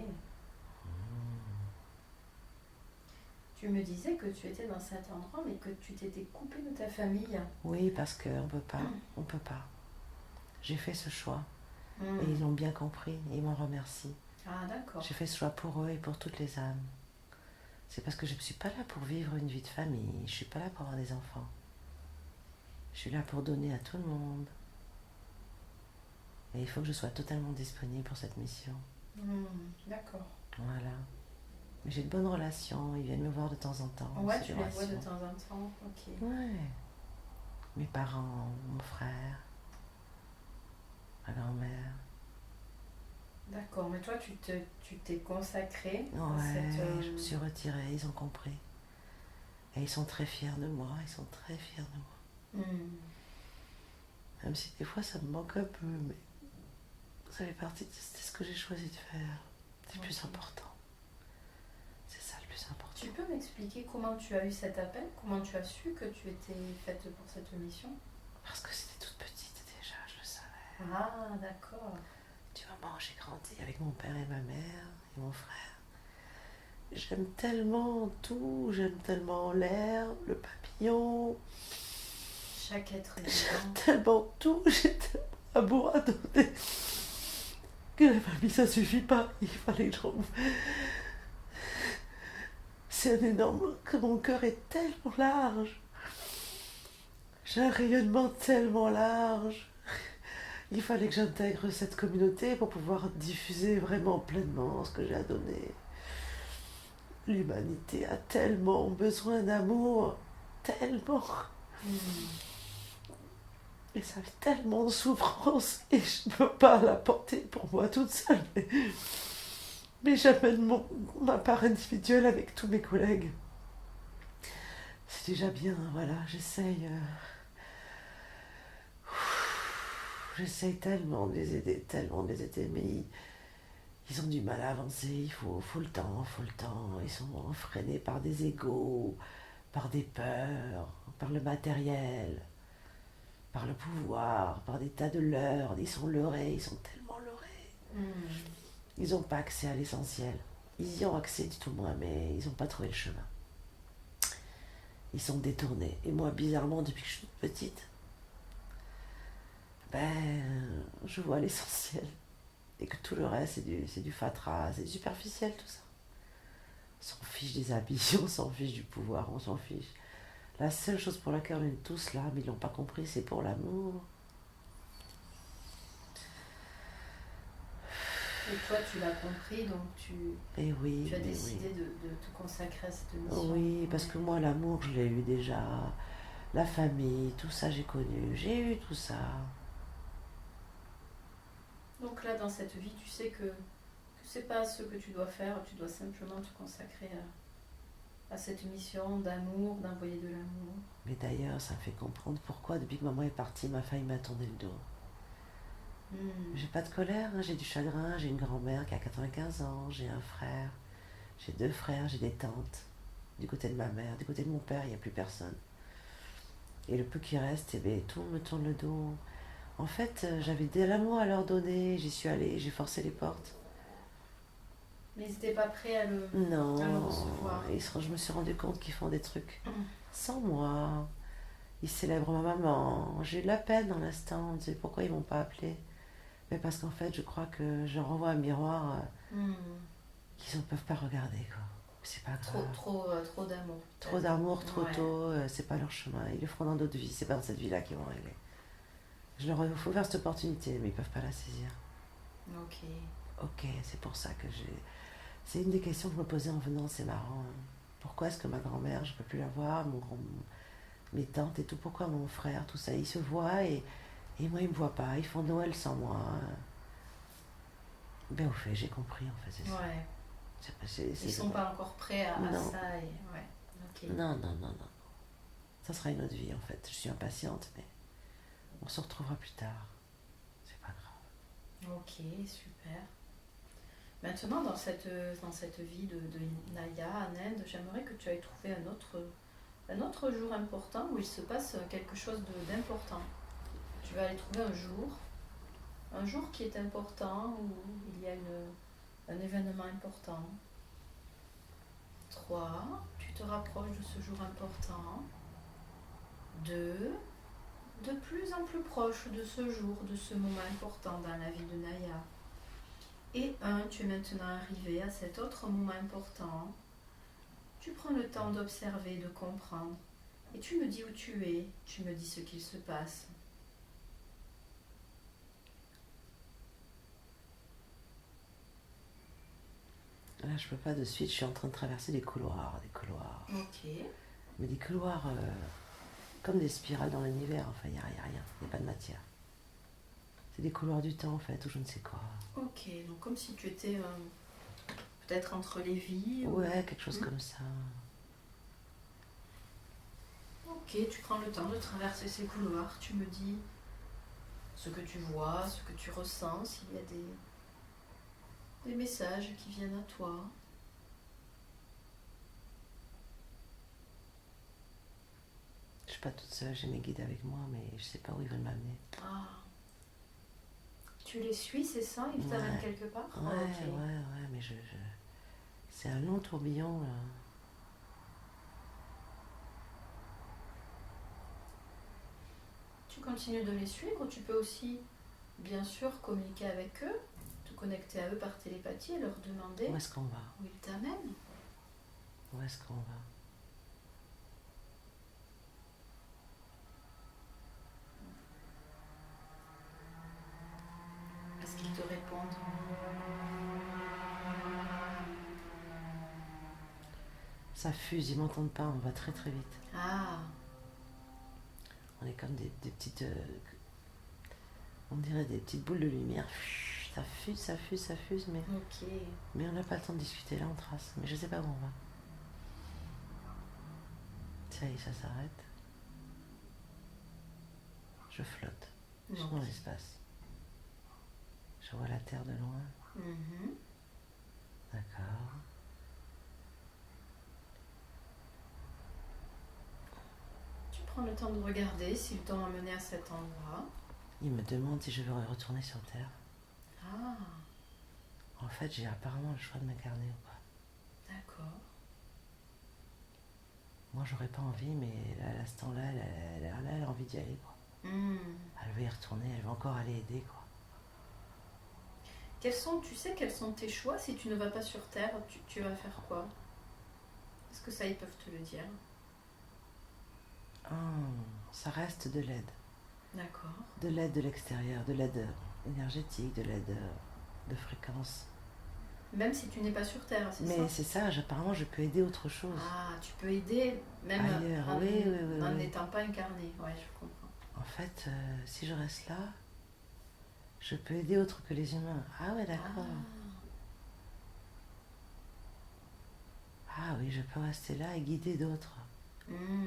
Tu me disais que tu étais dans cet endroit, mais que tu t'étais coupé de ta famille. Oui, parce qu'on peut pas, on peut pas. J'ai fait ce choix et Hmm. ils l'ont bien compris et ils m'en remercient. Ah, d'accord. J'ai fait ce choix pour eux et pour toutes les âmes. C'est parce que je ne suis pas là pour vivre une vie de famille, je ne suis pas là pour avoir des enfants. Je suis là pour donner à tout le monde. Et il faut que je sois totalement disponible pour cette mission. D'accord. Voilà. Mais j'ai de bonnes relations, ils viennent me voir de temps en temps. Ouais, c'est tu des les vois de relations. temps en temps. Ok. Ouais. Mes parents, mon frère, ma grand-mère. D'accord, mais toi, tu t'es consacré à Ouais, cette... je me suis retirée, ils ont compris. Et ils sont très fiers de moi, ils sont très fiers de moi. Même si des fois ça me manque un peu, mais ça fait partie de ce que j'ai choisi de faire. C'est le plus important. C'est ça le plus important. Tu peux m'expliquer comment tu as eu cet appel? Comment tu as su que tu étais faite pour cette mission? Parce que c'était toute petite déjà, je le savais. Ah, d'accord. Du moment où j'ai grandi avec mon père et ma mère et mon frère, j'aime tellement tout, j'aime tellement l'air, le papillon, Chaque être j'aime vivant. tellement tout, j'ai tellement d'amour à donner que la famille ça suffit pas, il fallait que je trouve. C'est un énorme... que mon cœur est tellement large. J'ai un rayonnement tellement large. Il fallait que j'intègre cette communauté pour pouvoir diffuser vraiment pleinement ce que j'ai à donner. L'humanité a tellement besoin d'amour, tellement. Et ça fait tellement de souffrance et je ne peux pas la porter pour moi toute seule. Mais j'amène ma part individuelle avec tous mes collègues. C'est déjà bien, voilà, j'essaye. J'essaye tellement de les aider, mais ils ont du mal à avancer, il faut le temps, Ils sont freinés par des égos, par des peurs, par le matériel, par le pouvoir, par des tas de leurres. Ils sont leurrés, ils sont tellement leurrés. Ils n'ont pas accès à l'essentiel. Ils y ont accès du tout moins, mais ils n'ont pas trouvé le chemin. Ils sont détournés. Et moi, bizarrement, depuis que je suis toute petite, je vois l'essentiel. Et que tout le reste, c'est du fatras, c'est du superficiel, tout ça. On s'en fiche des habits, on s'en fiche du pouvoir, on s'en fiche. La seule chose pour laquelle on est tous là, mais ils l'ont pas compris, c'est pour l'amour. Et toi, tu l'as compris, donc Et oui, tu as mais décidé oui. de te consacrer à cette mission. Oui, parce que moi, l'amour, je l'ai eu déjà. La famille, tout ça, j'ai connu. J'ai eu tout ça. Donc là, dans cette vie, tu sais que c'est pas ce que tu dois faire, tu dois simplement te consacrer à cette mission d'amour, d'envoyer de l'amour. Mais d'ailleurs, ça me fait comprendre pourquoi, depuis que maman est partie, ma famille m'a tourné le dos. J'ai pas de colère, hein, j'ai du chagrin, j'ai une grand-mère qui a 95 ans, j'ai un frère, j'ai 2 frères, j'ai des tantes. Du côté de ma mère, du côté de mon père, il n'y a plus personne. Et le peu qui reste, tout me tourne le dos. En fait, j'avais de l'amour à leur donner, j'y suis allée, j'ai forcé les portes. Mais ils n'étaient pas prêts à le Non, recevoir. je me suis rendu compte qu'ils font des trucs sans moi. Ils célèbrent ma maman. J'ai eu de la peine dans l'instant, je me disais pourquoi ils m'ont pas appelé. Mais parce qu'en fait, je crois que je leur envoie un miroir qu'ils ne peuvent pas regarder, quoi. C'est pas grave. Trop d'amour. Trop d'amour, trop Ouais. tôt, c'est pas leur chemin. Ils le feront dans d'autres vies, c'est pas dans cette vie-là qu'ils vont régler. Je leur ai offert cette opportunité, mais ils peuvent pas la saisir. Ok, c'est pour ça que j'ai... C'est une des questions que je me posais en venant, c'est marrant. Pourquoi est-ce que ma grand-mère, je peux plus la voir, mes tantes et tout, pourquoi mon frère, tout ça, ils se voient et moi ils me voient pas, ils font Noël sans moi. Ben au fait, j'ai compris en fait, c'est ça. Ouais. Ils sont pas encore prêts à Non. ça. Et... Ouais. Ok. Non. Ça sera une autre vie en fait. Je suis impatiente, mais on se retrouvera plus tard. C'est pas grave. Ok, super. Maintenant, dans cette vie de Naya en Inde, j'aimerais que tu ailles trouver un autre jour important où il se passe quelque chose d'important. Tu vas aller trouver un jour qui est important, où il y a un événement important. 3, tu te rapproches de ce jour important. 2, de plus en plus proche de ce jour, de ce moment important dans la vie de Naya. Et 1, tu es maintenant arrivé à cet autre moment important. Tu prends le temps d'observer, de comprendre. Et tu me dis où tu es, tu me dis ce qu'il se passe. Là, je peux pas de suite, je suis en train de traverser des couloirs. Ok. Mais des couloirs comme des spirales dans l'univers, enfin, il n'y a rien, il n'y a pas de matière. C'est des couloirs du temps, en fait, ou je ne sais quoi. Ok, donc comme si tu étais peut-être entre les vies. Ouais, quelque chose comme ça. Ok, tu prends le temps de traverser ces couloirs, tu me dis ce que tu vois, ce que tu ressens, s'il y a des messages qui viennent à toi. Je suis pas toute seule, j'ai mes guides avec moi, mais je sais pas où ils veulent m'amener. Ah. Tu les suis, c'est ça? Ils t'amènent quelque part? Ouais, Ok. ouais, mais c'est un long tourbillon, là. Tu continues de les suivre, tu peux aussi, bien sûr, communiquer avec eux, te connecter à eux par télépathie et leur demander Où est-ce qu'on va? où ils t'amènent. Où est-ce qu'on va? Est-ce qu'ils te répondent? Ça fuse, ils m'entendent pas, on va très très vite. Ah, On est comme des petites... on dirait des petites boules de lumière. Ça fuse, ok. mais on n'a pas le temps de discuter, là on trace. Mais je sais pas où on va. Ça y est, ça s'arrête. Je flotte. Je suis dans l'espace. Je vois la Terre de loin. Mhm. D'accord. Tu prends le temps de regarder s'ils t'ont amené à cet endroit. Il me demande si je veux retourner sur Terre. Ah, En fait, j'ai apparemment le choix de m'incarner ou pas. d'accord. Moi, j'aurais pas envie, mais à l'instant-là, elle a envie d'y aller, quoi. Hmm. Elle veut y retourner, elle veut encore aller aider, quoi. Tu sais quels sont tes choix si tu ne vas pas sur Terre, tu vas faire quoi? Est-ce que ça, ils peuvent te le dire? Ça reste de l'aide. D'accord. De l'aide de l'extérieur, de l'aide énergétique, de l'aide de fréquence. Même si tu n'es pas sur Terre, c'est ça? Mais c'est ça, apparemment, je peux aider autre chose. Ah, tu peux aider même Ailleurs, en oui. n'étant pas incarné. Ouais, je comprends. En fait, si je reste là, je peux aider autre que les humains. Ah ouais, d'accord. Ah oui, je peux rester là et guider d'autres. Hmm.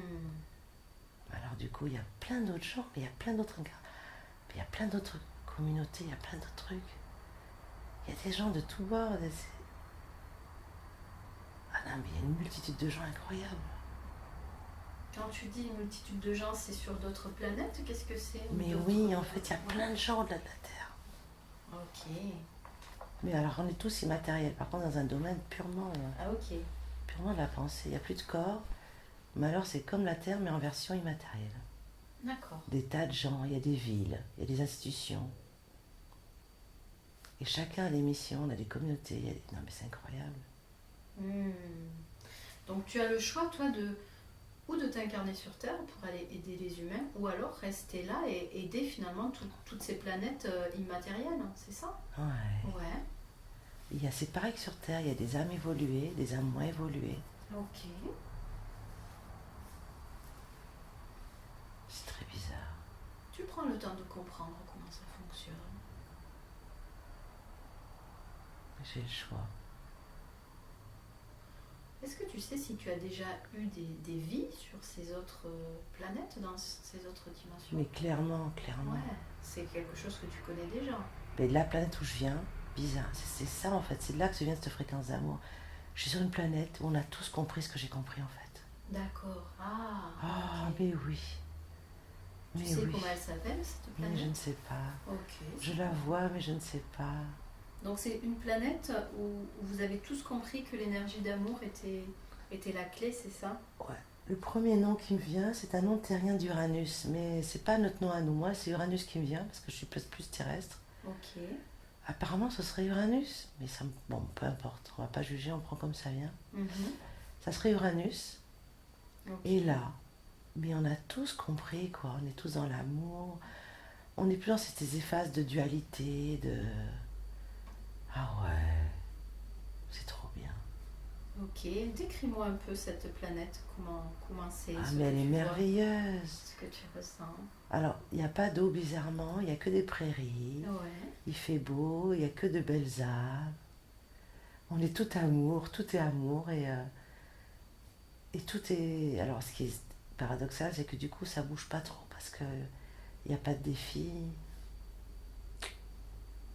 Alors du coup, il y a plein d'autres gens, mais il y a plein d'autres il y a plein d'autres communautés, il y a plein d'autres trucs. Il y a des gens de tous bords. Ah non, mais il y a une multitude de gens incroyables. Quand tu dis une multitude de gens, c'est sur d'autres planètes? Qu'est-ce que c'est? Mais oui, en fait, il y a plein de gens au-delà de la Terre. Ok. Mais alors, on est tous immatériels. Par contre, dans un domaine purement, Ah, ok. purement de la pensée. Il n'y a plus de corps. Mais alors, c'est comme la Terre, mais en version immatérielle. D'accord. Des tas de gens, il y a des villes, il y a des institutions. Et chacun a des missions, on a des communautés. Non, mais c'est incroyable. Hmm. Donc tu as le choix, toi, ou de t'incarner sur Terre pour aller aider les humains, ou alors rester là et aider finalement toutes ces planètes immatérielles, c'est ça? Ouais. Ouais. C'est pareil que sur Terre, il y a des âmes évoluées, des âmes moins évoluées. Ok. C'est très bizarre. Tu prends le temps de comprendre comment ça fonctionne. J'ai le choix. Est-ce que tu sais si tu as déjà eu des vies sur ces autres planètes, dans ces autres dimensions? Mais clairement. Ouais, c'est quelque chose que tu connais déjà. Mais la planète où je viens, bizarre, c'est ça en fait, c'est de là que vient cette fréquence d'amour. Je suis sur une planète où on a tous compris ce que j'ai compris en fait. D'accord. Ah, Ah, ok. mais oui. Tu Mais sais oui, comment elle s'appelle, cette mais je planète? ne sais pas. Ok. Je la vois, mais je ne sais pas. Donc c'est une planète où vous avez tous compris que l'énergie d'amour était la clé, c'est ça? Ouais. Le premier nom qui me vient, c'est un nom terrien d'Uranus, mais c'est pas notre nom à nous. Moi, c'est Uranus qui me vient parce que je suis plus terrestre. Ok. Apparemment, ce serait Uranus, mais ça, bon, peu importe. On va pas juger, on prend comme ça vient. Mhm. Ça serait Uranus. Ok. Et là, mais on a tous compris, quoi. On est tous dans l'amour. On n'est plus dans ces phases de dualité, de ah ouais, c'est trop bien. Ok. Décris-moi un peu cette planète. Comment c'est, Ah, ce mais que elle est tu vois, merveilleuse. ce que tu ressens. Alors, il n'y a pas d'eau bizarrement, il n'y a que des prairies. Ouais. Il fait beau, il n'y a que de belles âmes. On est tout est amour et tout est. Alors, ce qui est paradoxal, c'est que du coup, ça bouge pas trop parce que il n'y a pas de défi.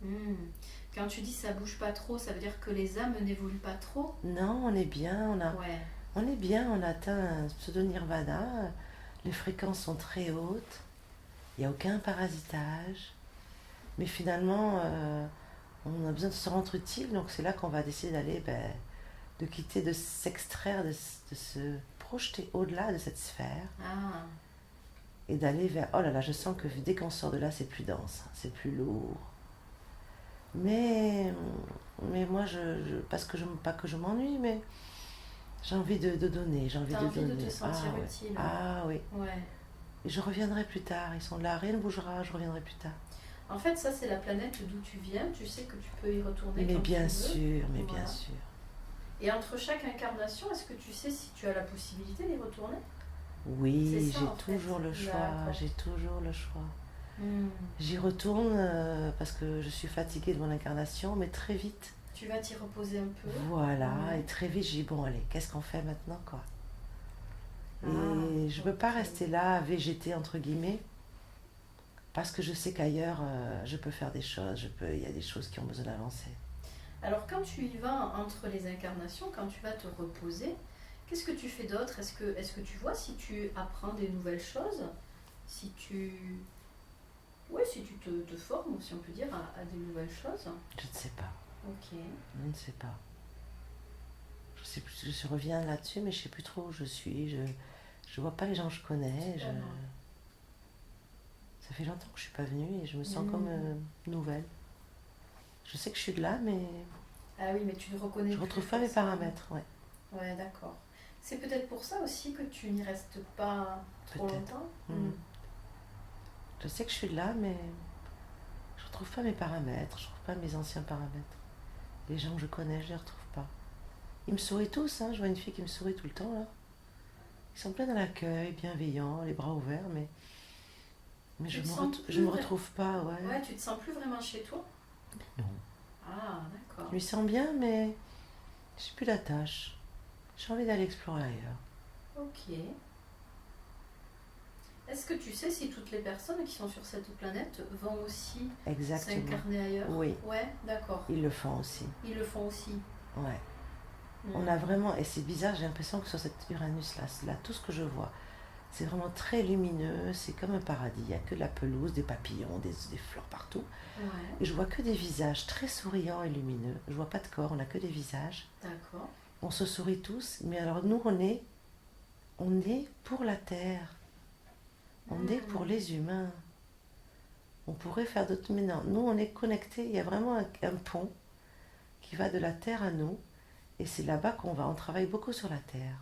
Hmm. Quand tu dis ça bouge pas trop, ça veut dire que les âmes n'évoluent pas trop? Non, on est bien, Ouais. on est bien, on a atteint un pseudo-nirvana. Les fréquences sont très hautes, il n'y a aucun parasitage. Mais finalement, on a besoin de se rendre utile, donc c'est là qu'on va décider d'aller, ben, de quitter, de s'extraire, de se projeter au-delà de cette sphère Ah. et d'aller vers. Oh là là, je sens que dès qu'on sort de là, c'est plus dense, c'est plus lourd. Mais, mais moi, parce que pas que je m'ennuie, mais j'ai envie de donner, j'ai envie T'as de envie de te donner. sentir Ah ouais, utile. ah oui. Ouais. Et je reviendrai plus tard, ils sont là, rien ne bougera, je reviendrai plus tard. En fait, ça, c'est la planète d'où tu viens. Tu sais que tu peux y retourner Mais quand tu bien veux. sûr, mais bien Voilà. sûr. Et entre chaque incarnation, est-ce que tu sais si tu as la possibilité d'y retourner? C'est Oui, ça, j'ai en fait. toujours le choix, D'accord. j'ai toujours le choix. Hmm. J'y retourne parce que je suis fatiguée de mon incarnation, mais très vite. Tu vas t'y reposer un peu. Voilà, Ouais. et très vite, j'ai dit, bon, allez, qu'est-ce qu'on fait maintenant, quoi? Ah, Et je ne peux pas ok. rester là à végéter, entre guillemets, parce que je sais qu'ailleurs, je peux faire des choses, il y a des choses qui ont besoin d'avancer. Alors, quand tu y vas entre les incarnations, quand tu vas te reposer, qu'est-ce que tu fais d'autre? Est-ce que tu vois si tu apprends des nouvelles choses? Si tu... Ouais, si tu te formes, si on peut dire, à des nouvelles choses? Je ne sais pas, Ok. je ne sais pas. Je reviens là-dessus, mais je ne sais plus trop où je suis. Je vois pas les gens que je connais. C'est pas grave. Ça fait longtemps que je suis pas venue et je me sens comme Hmm. nouvelle. Je sais que je suis de là, mais Ah oui, mais tu ne reconnais je plus retrouve pas mes forcément. paramètres. Ouais, Ouais, d'accord. C'est peut-être pour ça aussi que tu n'y restes pas trop peut-être. longtemps. Hmm. Je sais que je suis de là, mais je retrouve pas mes paramètres. Je retrouve pas mes anciens paramètres. Les gens que je connais, je les retrouve pas. Ils me sourient tous, hein. Je vois une fille qui me sourit tout le temps là. Ils sont pleins dans l'accueil, bienveillants, les bras ouverts, mais Tu te je me retrouve pas, ouais. Ouais, tu te sens plus vraiment chez toi? Non. Ah, Je d'accord. m'y sens bien, mais j'ai plus d'attache. J'ai envie d'aller explorer ailleurs. Ok. Est-ce que tu sais si toutes les personnes qui sont sur cette planète vont aussi Exactement. s'incarner ailleurs? Oui, Ouais, d'accord. ils le font aussi. Ils le font aussi. Ouais. Hmm. On a vraiment, et c'est bizarre, j'ai l'impression que sur cet Uranus-là, tout ce que je vois, c'est vraiment très lumineux, c'est comme un paradis. Il n'y a que de la pelouse, des papillons, des fleurs partout. Ouais, Et je vois que des visages très souriants et lumineux. Je vois pas de corps, on a que des visages. d'accord. On se sourit tous, mais alors nous, on est pour la Terre. On est pour Hmm. les humains. On pourrait faire d'autres, mais non. Nous, on est connectés. Il y a vraiment un pont qui va de la Terre à nous. Et c'est là-bas qu'on va. On travaille beaucoup sur la Terre.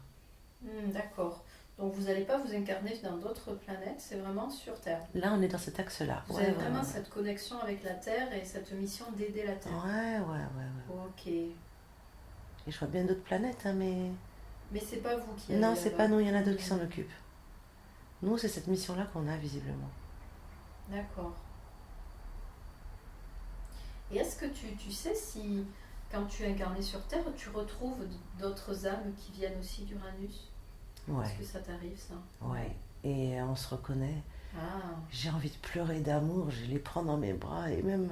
D'accord. Donc vous n'allez pas vous incarner dans d'autres planètes, c'est vraiment sur Terre. Là, on est dans cet axe-là. Vous Ouais, avez ouais, vraiment ouais. cette connexion avec la Terre et cette mission d'aider la Terre. Ouais, ouais, ouais, ouais. Ok. Et je vois bien d'autres planètes, hein, mais... Mais c'est pas vous qui Non, allez c'est là-bas. pas nous, il y en a d'autres qui s'en occupent. Nous, c'est cette mission-là qu'on a, visiblement. D'accord. Et est-ce que tu sais si, quand tu es incarné sur Terre, tu retrouves d'autres âmes qui viennent aussi d'Uranus? Ouais, Est-ce que ça t'arrive, ça? ouais. Et on se reconnaît. Ah, J'ai envie de pleurer d'amour, je les prends dans mes bras et même...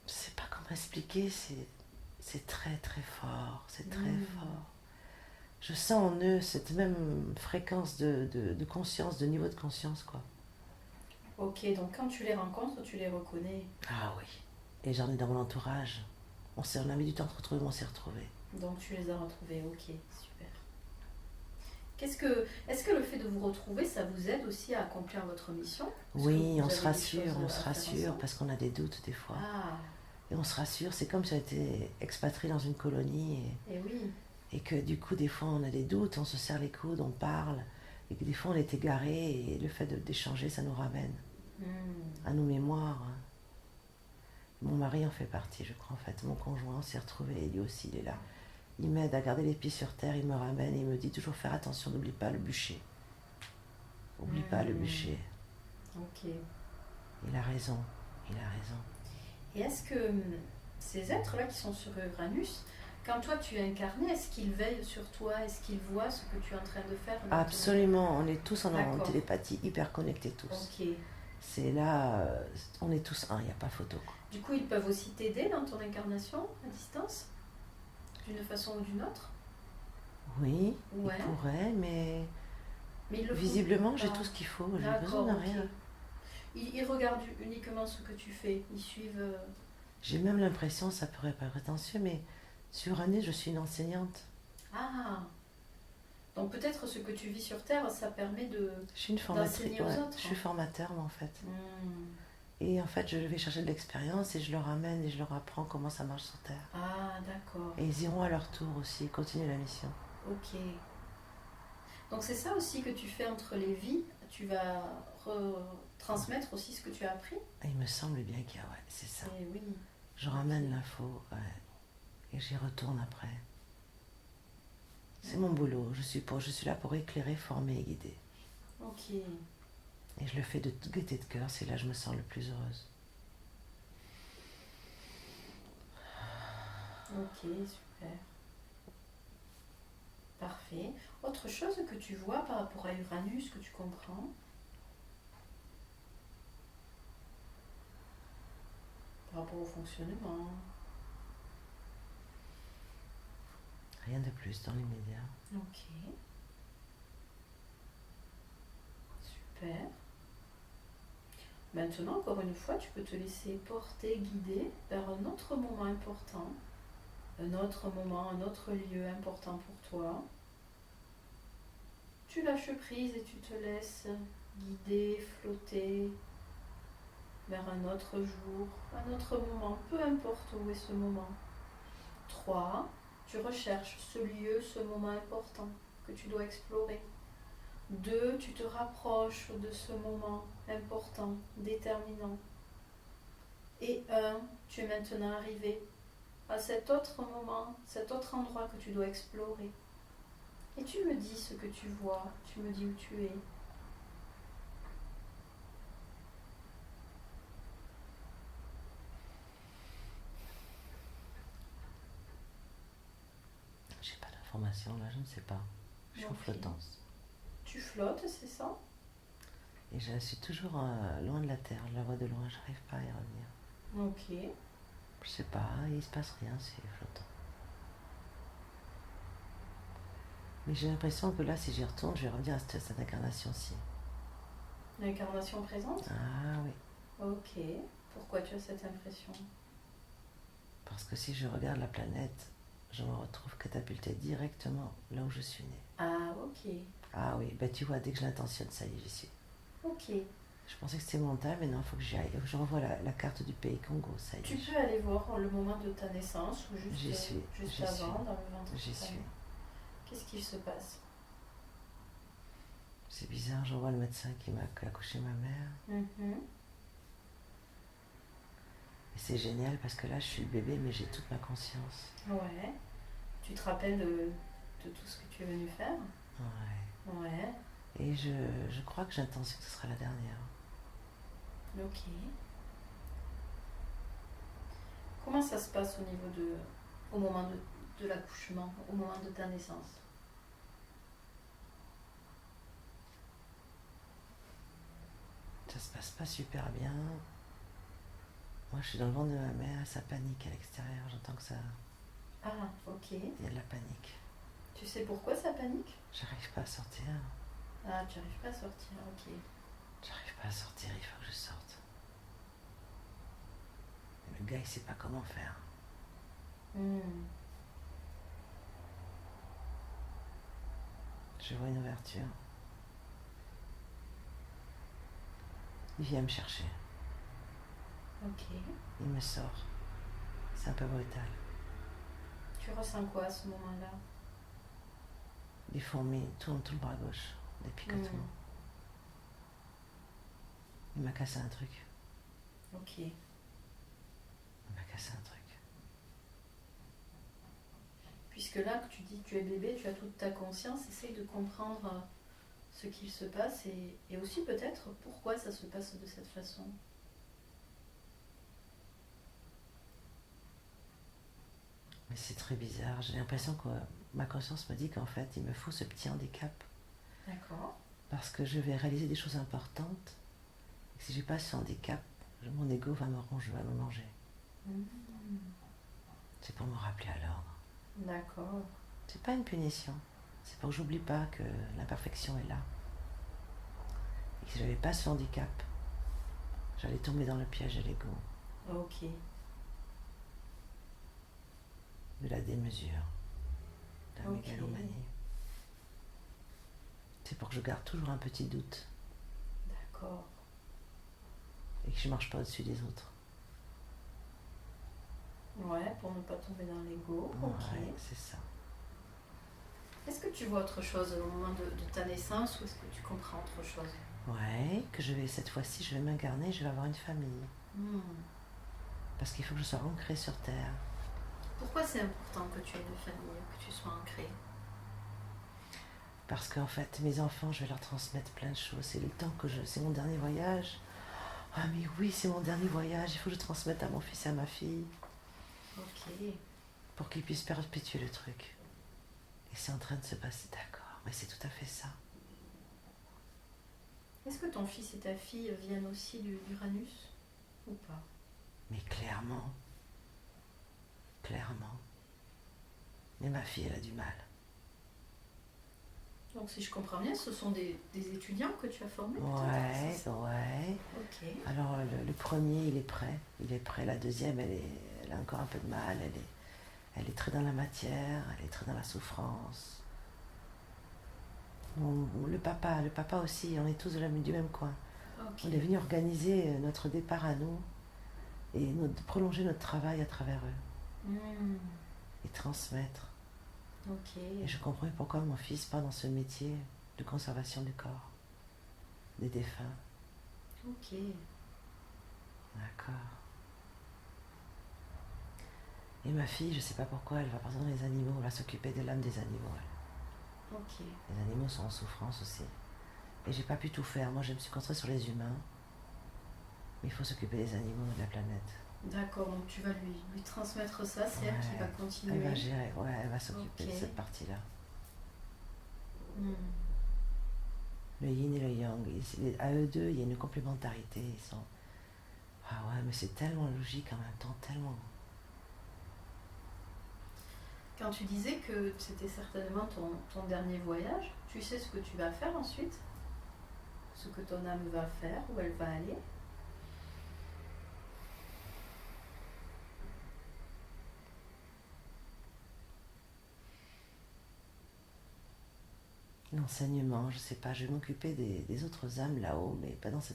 je sais pas comment expliquer, c'est très très fort, c'est très Hmm. fort. Je sens en eux cette même fréquence de conscience, de niveau de conscience, quoi. Ok, donc quand tu les rencontres, tu les reconnais. Ah oui. Et j'en ai dans mon entourage. On a mis du temps à se retrouver, mais on s'est retrouvés. Donc tu les as retrouvés, ok, super. Est-ce que le fait de vous retrouver, ça vous aide aussi à accomplir votre mission? Est-ce que Oui, vous on se avez des choses rassure, à faire ensemble? parce qu'on a des doutes des fois. Ah, Et on se rassure, c'est comme si on était expatrié dans une colonie et oui. et que du coup, des fois, on a des doutes, on se serre les coudes, on parle, et que des fois, on est égaré, et le fait d'échanger, ça nous ramène Hmm. à nos mémoires. Mon mari en fait partie, je crois, en fait. Mon conjoint, on s'est retrouvés, et lui aussi, il est là. Il m'aide à garder les pieds sur terre, il me ramène, et il me dit toujours faire attention, n'oublie pas le bûcher. Oublie pas le bûcher. Ok. Il a raison, il a raison. Et est-ce que ces êtres-là qui sont sur Uranus, quand toi tu es incarné, est-ce qu'ils veillent sur toi? Est-ce qu'ils voient ce que tu es en train de faire maintenant? Absolument, on est tous en D'accord. télépathie, hyper connectés tous. Ok. C'est là, on est tous un, il n'y a pas photo, quoi. Du coup, ils peuvent aussi t'aider dans ton incarnation à distance, d'une façon ou d'une autre? Oui, Ouais. il pourrait, mais Mais ils le font visiblement, j'ai pas. tout ce qu'il faut, j'ai D'accord, besoin de ok. rien. Ils regardent uniquement ce que tu fais. Ils suivent. J'ai même l'impression, ça pourrait pas être prétentieux, mais sur année, je suis une enseignante. Ah. Donc peut-être ce que tu vis sur Terre, ça permet de Je suis une formatrice, d'enseigner aux ouais, autres. je suis formateur, moi, en fait. Hmm. Et en fait, je vais chercher de l'expérience et je leur amène et je leur apprends comment ça marche sur Terre. Ah, d'accord. Et ils iront à leur tour aussi, continuer la mission. Ok. Donc c'est ça aussi que tu fais entre les vies. Tu vas transmettre aussi ce que tu as appris. Et il me semble bien qu'il y a, ouais, c'est ça. Et oui. Je ramène l'info, ouais, et j'y retourne après. C'est mon boulot, je suis là pour éclairer, former et guider. Ok. Et je le fais de gaieté de cœur, c'est là que je me sens le plus heureuse. Ok, super. Parfait. Autre chose que tu vois par rapport à Uranus que tu comprends? Par rapport au fonctionnement? Rien de plus dans l'immédiat. Ok. Super. Maintenant, encore une fois, tu peux te laisser porter, guider vers un autre moment important, un autre moment, un autre lieu important pour toi. Tu lâches prise et tu te laisses guider, flotter vers un autre jour, un autre moment, peu importe où est ce moment. 3. Tu recherches ce lieu, ce moment important que tu dois explorer. 2. Tu te rapproches de ce moment important, déterminant. Et 1. Tu es maintenant arrivé à cet autre moment, cet autre endroit que tu dois explorer. Et tu me dis ce que tu vois, tu me dis où tu es. J'ai pas d'informations là, je ne sais pas. Je suis en Ok. flottance. Tu flottes, c'est ça? Et je suis toujours loin de la terre, je la vois de loin, j'arrive pas à y revenir. Ok. Je sais pas, il se passe rien, c'est flottant. Mais j'ai l'impression que là, si j'y retourne, je vais revenir à cette incarnation-ci. L'incarnation présente? Ah oui, Ok. Pourquoi tu as cette impression? parce que si je regarde la planète, je me retrouve catapultée directement là où je suis née. Ah, ok. Ah oui, ben tu vois, dès que je l'intentionne, ça y est, j'y suis. Ok. Je pensais que c'était mon temps, mais non, il faut que j'y aille. Je revois la carte du pays Congo, ça y est. Tu peux aller voir le moment de ta naissance ou J'y suis, juste j'y avant, suis, dans le ventre de j'y ta suis. mère. Qu'est-ce qui se passe? C'est bizarre, je vois le médecin qui a accouché ma mère. Mhm. Et c'est génial parce que là, je suis le bébé, mais j'ai toute ma conscience. Ouais. Tu te rappelles de tout ce que tu es venu faire? Ouais. Ouais. Et je crois que j'ai l'intention que ce sera la dernière. Ok. Comment ça se passe au moment de l'accouchement, au moment de ta naissance? Ça se passe pas super bien. Moi, je suis dans le ventre de ma mère, ça panique à l'extérieur. J'entends que ça. Ah, ok. Il y a de la panique. Tu sais pourquoi ça panique? J'arrive pas à sortir. Ah, tu n'arrives pas à sortir, ok. J'arrive pas à sortir, il faut que je sorte. Et le gars, il sait pas comment faire. Je vois une ouverture. Il vient me chercher. Ok. Il me sort. C'est un peu brutal. Tu ressens quoi à ce moment-là? Les fourmis tournent tout le bras gauche. Des picotements. Il m'a cassé un truc. Ok. Il m'a cassé un truc. Puisque là, que tu dis que tu es bébé, tu as toute ta conscience, essaye de comprendre ce qu'il se passe et aussi peut-être pourquoi ça se passe de cette façon. Mais c'est très bizarre. J'ai l'impression que ma conscience me dit qu'en fait, il me faut ce petit handicap. D'accord. Parce que je vais réaliser des choses importantes. Et si j'ai pas ce handicap, mon ego va me ronger, va me manger. C'est pour me rappeler à l'ordre. D'accord. C'est pas une punition. C'est pour que j'oublie pas que l'imperfection est là. Et que si j'avais pas ce handicap, j'allais tomber dans le piège de l'ego. Ok. De la démesure. De la Ok. mégalomanie. C'est pour que je garde toujours un petit doute. D'accord. Et que je marche pas au-dessus des autres. Ouais, pour ne pas tomber dans l'ego. Ok. Ouais, c'est ça. Est-ce que tu vois autre chose au moment de ta naissance ou est-ce que tu comprends autre chose? Ouais, que je vais, cette fois-ci, je vais m'incarner, je vais avoir une famille. Parce qu'il faut que je sois ancrée sur Terre. Pourquoi c'est important que tu aies une famille, que tu sois ancrée? Parce qu'en fait, mes enfants, je vais leur transmettre plein de choses. C'est le temps que je... C'est mon dernier voyage. Ah mais oui, c'est mon dernier voyage. Il faut que je transmette à mon fils et à ma fille. Ok. Pour qu'ils puissent perpétuer le truc. Et c'est en train de se passer, d'accord. Mais c'est tout à fait ça. Est-ce que ton fils et ta fille viennent aussi d'Uranus ou pas? Mais clairement. Clairement. Mais ma fille, elle a du mal. Donc si je comprends bien, ce sont des étudiants que tu as formés? Ouais, ouais. Ok. Alors le premier, il est prêt. Il est prêt. La deuxième, elle a encore un peu de mal. Elle est très dans la matière, elle est très dans la souffrance. Le papa aussi, on est tous du même coin. Okay. On est venu organiser notre départ à nous et prolonger notre travail à travers eux. Et transmettre. Okay. Et je comprends pourquoi mon fils part dans ce métier de conservation du corps, des défunts. Ok. D'accord. Et ma fille, je sais pas pourquoi, elle va partir dans les animaux, elle va s'occuper de l'âme des animaux. Elle. Ok. Les animaux sont en souffrance aussi. Et j'ai pas pu tout faire. Moi, je me suis concentrée sur les humains. Mais il faut s'occuper des animaux de la planète. D'accord, donc tu vas lui transmettre ça, c'est elle qui va continuer. Elle va gérer, ouais, elle va s'occuper de cette partie-là. Le yin et le yang, à eux deux, il y a une complémentarité. Ils sont... Ah ouais, mais c'est tellement logique en même temps, tellement... Quand tu disais que c'était certainement ton dernier voyage, tu sais ce que tu vas faire ensuite? Ce que ton âme va faire, où elle va aller? L'enseignement, je sais pas, je vais m'occuper des autres âmes là-haut, mais pas dans ce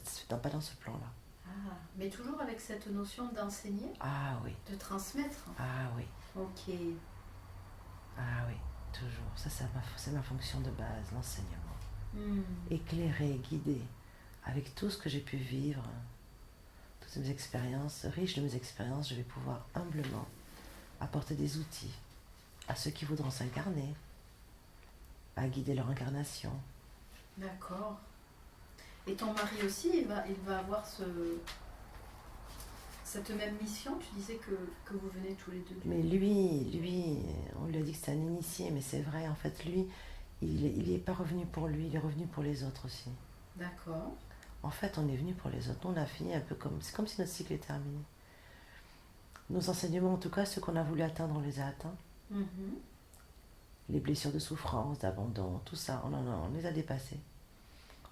plan-là. Ah, mais toujours avec cette notion d'enseigner? Ah oui. De transmettre? Ah oui. Ok. Ah oui, toujours. Ça, c'est ma fonction de base, l'enseignement. Éclairer, guider, avec tout ce que j'ai pu vivre, toutes mes expériences, riches de mes expériences, je vais pouvoir humblement apporter des outils à ceux qui voudront s'incarner, à guider leur incarnation. D'accord. Et ton mari aussi, il va avoir cette même mission? Tu disais que vous venez tous les deux. Mais lui, on lui a dit que c'était un initié, mais c'est vrai, en fait, lui, il n'est pas revenu pour lui, il est revenu pour les autres aussi. D'accord. En fait, on est venu pour les autres. Nous, on a fini un peu comme... C'est comme si notre cycle est terminé. Nos enseignements, en tout cas, ceux qu'on a voulu atteindre, on les a atteints. les blessures de souffrance, d'abandon, tout ça, on les a dépassées.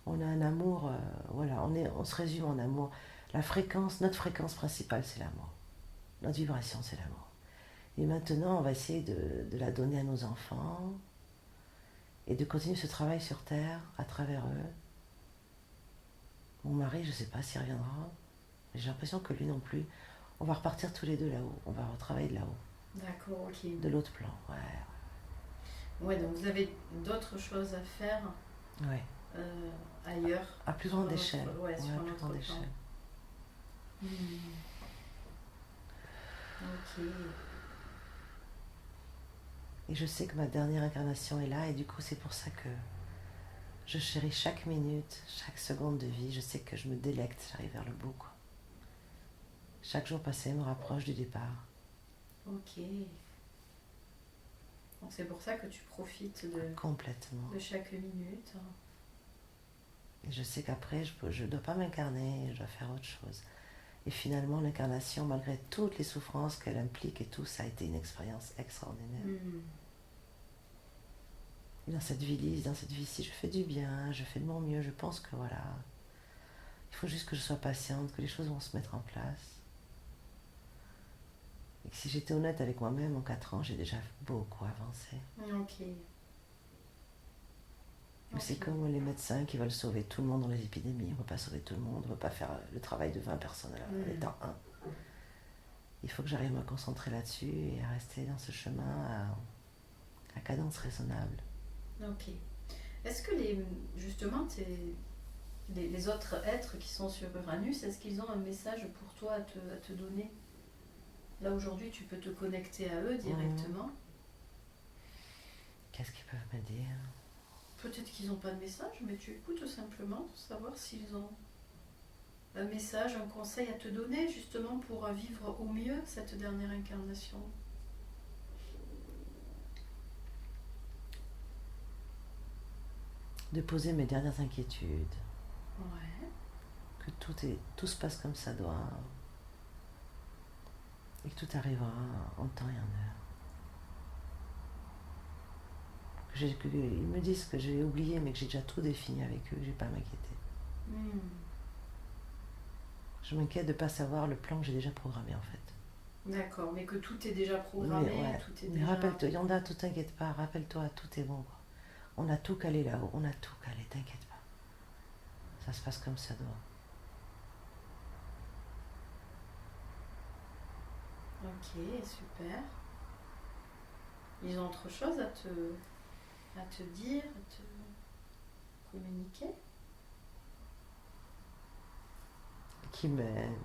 On a un amour, voilà, on se résume en amour. Notre fréquence principale, c'est l'amour. Notre vibration, c'est l'amour. Et maintenant, on va essayer de la donner à nos enfants et de continuer ce travail sur Terre à travers eux. Mon mari, je ne sais pas s'il reviendra. J'ai l'impression que lui non plus. On va repartir tous les deux là-haut. On va retravailler de là-haut. D'accord, ok. De l'autre plan, ouais. Ouais, donc vous avez d'autres choses à faire Ouais. ailleurs. À plus grande échelle. Ouais, sur à un plus autre grande plan. échelle. Ok. Et je sais que ma dernière incarnation est là, et du coup, c'est pour ça que je chéris chaque minute, chaque seconde de vie. Je sais que je me délecte, j'arrive vers le bout, quoi. Chaque jour passé me rapproche du départ. Ok. Donc c'est pour ça que tu profites Complètement. de chaque minute. Et je sais qu'après, je ne dois pas m'incarner, je dois faire autre chose. Et finalement, l'incarnation, malgré toutes les souffrances qu'elle implique et tout, ça a été une expérience extraordinaire. Et dans cette vie-ci, je fais du bien, je fais de mon mieux, je pense que voilà, il faut juste que je sois patiente, que les choses vont se mettre en place. Et que si j'étais honnête avec moi-même, en 4 ans, j'ai déjà beaucoup avancé. Ok. Mais c'est comme les médecins qui veulent sauver tout le monde dans les épidémies. On ne peut pas sauver tout le monde, on ne peut pas faire le travail de 20 personnes en étant un. Il faut que j'arrive à me concentrer là-dessus et à rester dans ce chemin à cadence raisonnable. Ok. Est-ce que justement les autres êtres qui sont sur Uranus, est-ce qu'ils ont un message pour toi à te donner? Là aujourd'hui, tu peux te connecter à eux directement. Qu'est-ce qu'ils peuvent me dire? Peut-être qu'ils n'ont pas de message, mais tu écoutes simplement pour savoir s'ils ont un message, un conseil à te donner justement pour vivre au mieux cette dernière incarnation. De poser mes dernières inquiétudes. Ouais. Que tout se passe comme ça doit. Et que tout arrivera en temps et en heure. Qu'ils me disent que j'ai oublié, mais que j'ai déjà tout défini avec eux, que j'ai pas à m'inquiéter. Je m'inquiète de ne pas savoir le plan que j'ai déjà programmé en fait. D'accord, mais que tout est déjà programmé, tout est déjà... Rappelle-toi, Yanda, tout t'inquiète pas, rappelle-toi, tout est bon, quoi. On a tout calé là-haut, on a tout calé, t'inquiète pas. Ça se passe comme ça doit. Ok, super. Ils ont autre chose à te dire, à te communiquer? Qui m'aime.